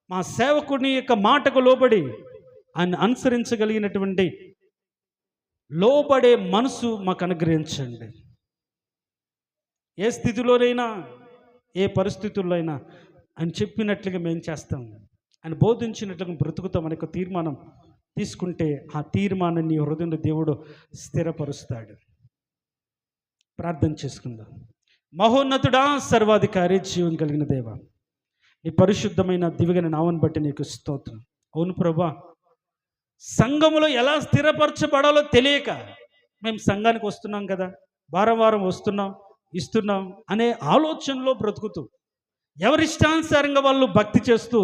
మా సేవకుని యొక్క మాటకు లోబడి ఆయన అనుసరించగలిగినటువంటి లోబడే మనసు మాకు అనుగ్రహించండి. ఏ స్థితిలోనైనా, ఏ పరిస్థితుల్లో అయినా ఆయన చెప్పినట్లుగా మేము చేస్తాం, ఆయన బోధించినట్లుగా బ్రతుకుతాం అనే ఒక తీర్మానం తీసుకుంటే ఆ తీర్మానాన్ని నీ హృదయంలో దేవుడు స్థిరపరుస్తాడు. ప్రార్థన చేసుకుందాం. మహోన్నతుడా, సర్వాధికారి, జీవం కలిగిన దేవ, నీ పరిశుద్ధమైన దివ్యమైన నామమును బట్టి నీకు స్తోత్రం. అవును ప్రభా, సంఘములో ఎలా స్థిరపరచబడాలో తెలియక మేము సంఘానికి వస్తున్నాం కదా, వారం వారం వస్తున్నాం, ఇస్తున్నాం అనే ఆలోచనలో బ్రతుకుతూ, ఎవరిష్టానుసారంగా వాళ్ళు భక్తి చేస్తూ,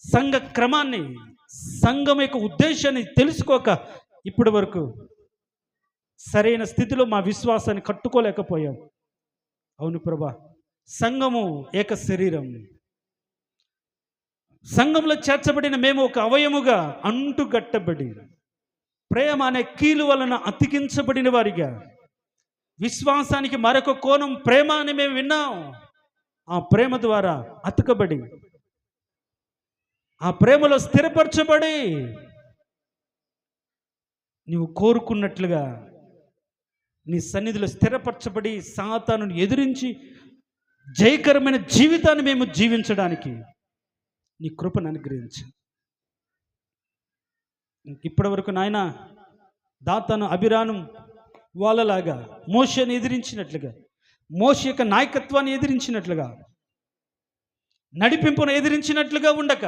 సంఘ క్రమాన్ని, సంఘం యొక్క ఉద్దేశాన్ని తెలుసుకోక ఇప్పటి వరకు సరైన స్థితిలో మా విశ్వాసాన్ని కట్టుకోలేకపోయాం. అవును ప్రభా, సంఘము ఏక శరీరం, సంఘంలో చేర్చబడిన మేము ఒక అవయముగా అంటుగట్టబడి ప్రేమ అనే కీలు వలన అతికించబడిన వారిగా, విశ్వాసానికి మరొక కోణం ప్రేమ అని మేము విన్నాం. ఆ ప్రేమ ద్వారా అతకబడి, ఆ ప్రేమలో స్థిరపరచబడి, నీవు కోరుకున్నట్లుగా నీ సన్నిధిలో స్థిరపరచబడి సాతానుని ఎదిరించి జయకరమైన జీవితాన్ని మేము జీవించడానికి నీ కృపను అనుగ్రహించు. ఇప్పటి వరకు నాయన దాతాను అభిరాను వాళ్ళలాగా మోషేని ఎదిరించినట్లుగా, మోషే యొక్క నాయకత్వాన్ని ఎదిరించినట్లుగా, నడిపింపును ఎదిరించినట్లుగా ఉండక,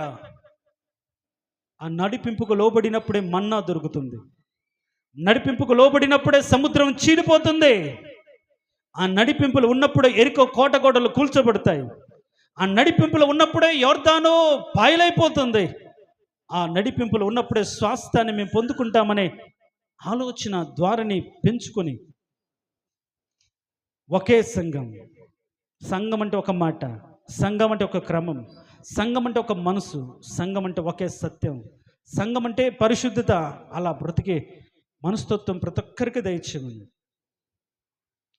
ఆ నడిపింపుకు లోబడినప్పుడే మన్నా దొరుకుతుంది. నడిపింపుకు లోబడినప్పుడే సముద్రం చీలిపోతుంది. ఆ నడిపింపులు ఉన్నప్పుడే ఎరికో కోటగోడలు కూల్చబడతాయి. ఆ నడిపింపులు ఉన్నప్పుడే యోర్దాను పాయలైపోతుంది. ఆ నడిపింపులు ఉన్నప్పుడే స్వాస్థ్యాన్ని మేము పొందుకుంటామనే ఆలోచన ద్వారాని పెంచుకొని, ఒకే సంఘం, సంఘం అంటే ఒక మాట, సంఘం అంటే ఒక క్రమం, సంఘం అంటే ఒక మనసు, సంఘం అంటే ఒకే సత్యం, సంఘం అంటే పరిశుద్ధత, అలా బ్రతికే మనస్తత్వం ప్రతి ఒక్కరికి దయచేయమని,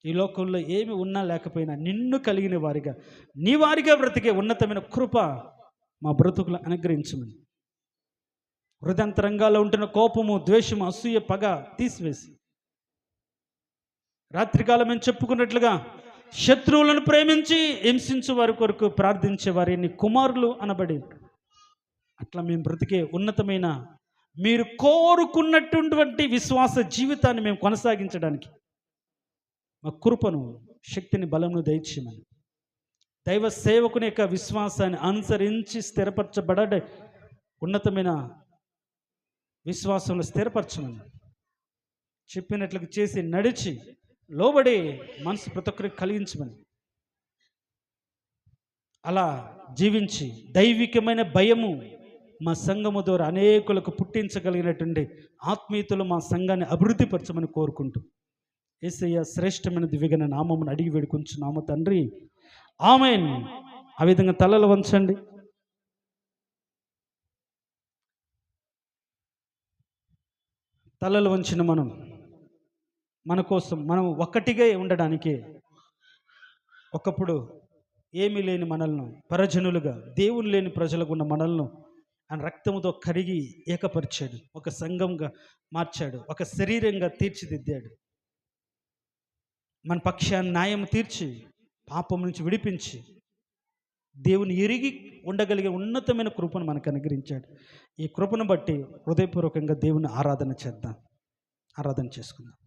ఈ లోకంలో ఏమి ఉన్నా లేకపోయినా నిన్ను కలిగిన వారిగా, నీ వారిగా బ్రతికే ఉన్నతమైన కృప మా బ్రతుకులు అనుగ్రహించమని, హృదయంతరంగాల్లో ఉంటున్న కోపము, ద్వేషము, అసూయ, పగ తీసివేసి, రాత్రికాలం మేము చెప్పుకున్నట్లుగా శత్రువులను ప్రేమించి హింసించు వారి కొరకు ప్రార్థించే వారిని కుమారులు అనబడి, అట్లా మేము బ్రతికే ఉన్నతమైన మీరు కోరుకున్నటువంటి విశ్వాస జీవితాన్ని మేము కొనసాగించడానికి మా కృపను, శక్తిని, బలమును దయచేయమని, దైవ సేవకుని యొక్క విశ్వాసాన్ని అనుసరించి స్థిరపరచబడే ఉన్నతమైన విశ్వాసంలో స్థిరపరచమని, చెప్పినట్లుగా చేసి నడిచి లోబడి మనసు ప్రతి ఒక్కరికి కలిగించమని, అలా జీవించి దైవికమైన భయము మా సంఘము ద్వారా అనేకులకు పుట్టించగలిగినటువంటి ఆత్మీయతలు మా సంఘాన్ని అభివృద్ధిపరచమని కోరుకుంటూ, యేసయ్య శ్రేష్టమైన దివ్యగణ నామమును అడిగి వేడుకొంచున్నాము తండ్రి, ఆమేన్. ఆ విధంగా తలలు వంచండి. తలలు వంచిన మన కోసం మనం ఒక్కటిగా ఉండడానికి, ఒకప్పుడు ఏమీ లేని మనల్ని పరజనులుగా, దేవుని లేని ప్రజలకు ఉన్న మనల్ని ఆయన రక్తముతో కరిగి ఏకపరిచాడు, ఒక సంఘంగా మార్చాడు, ఒక శరీరంగా తీర్చిదిద్దాడు. మన పక్షాన్ని న్యాయం తీర్చి పాపం నుంచి విడిపించి దేవుని ఎరిగి ఉండగలిగే ఉన్నతమైన కృపను మనకు అనుగ్రహించాడు. ఈ కృపను బట్టి హృదయపూర్వకంగా దేవుని ఆరాధన చేసుకుందాం.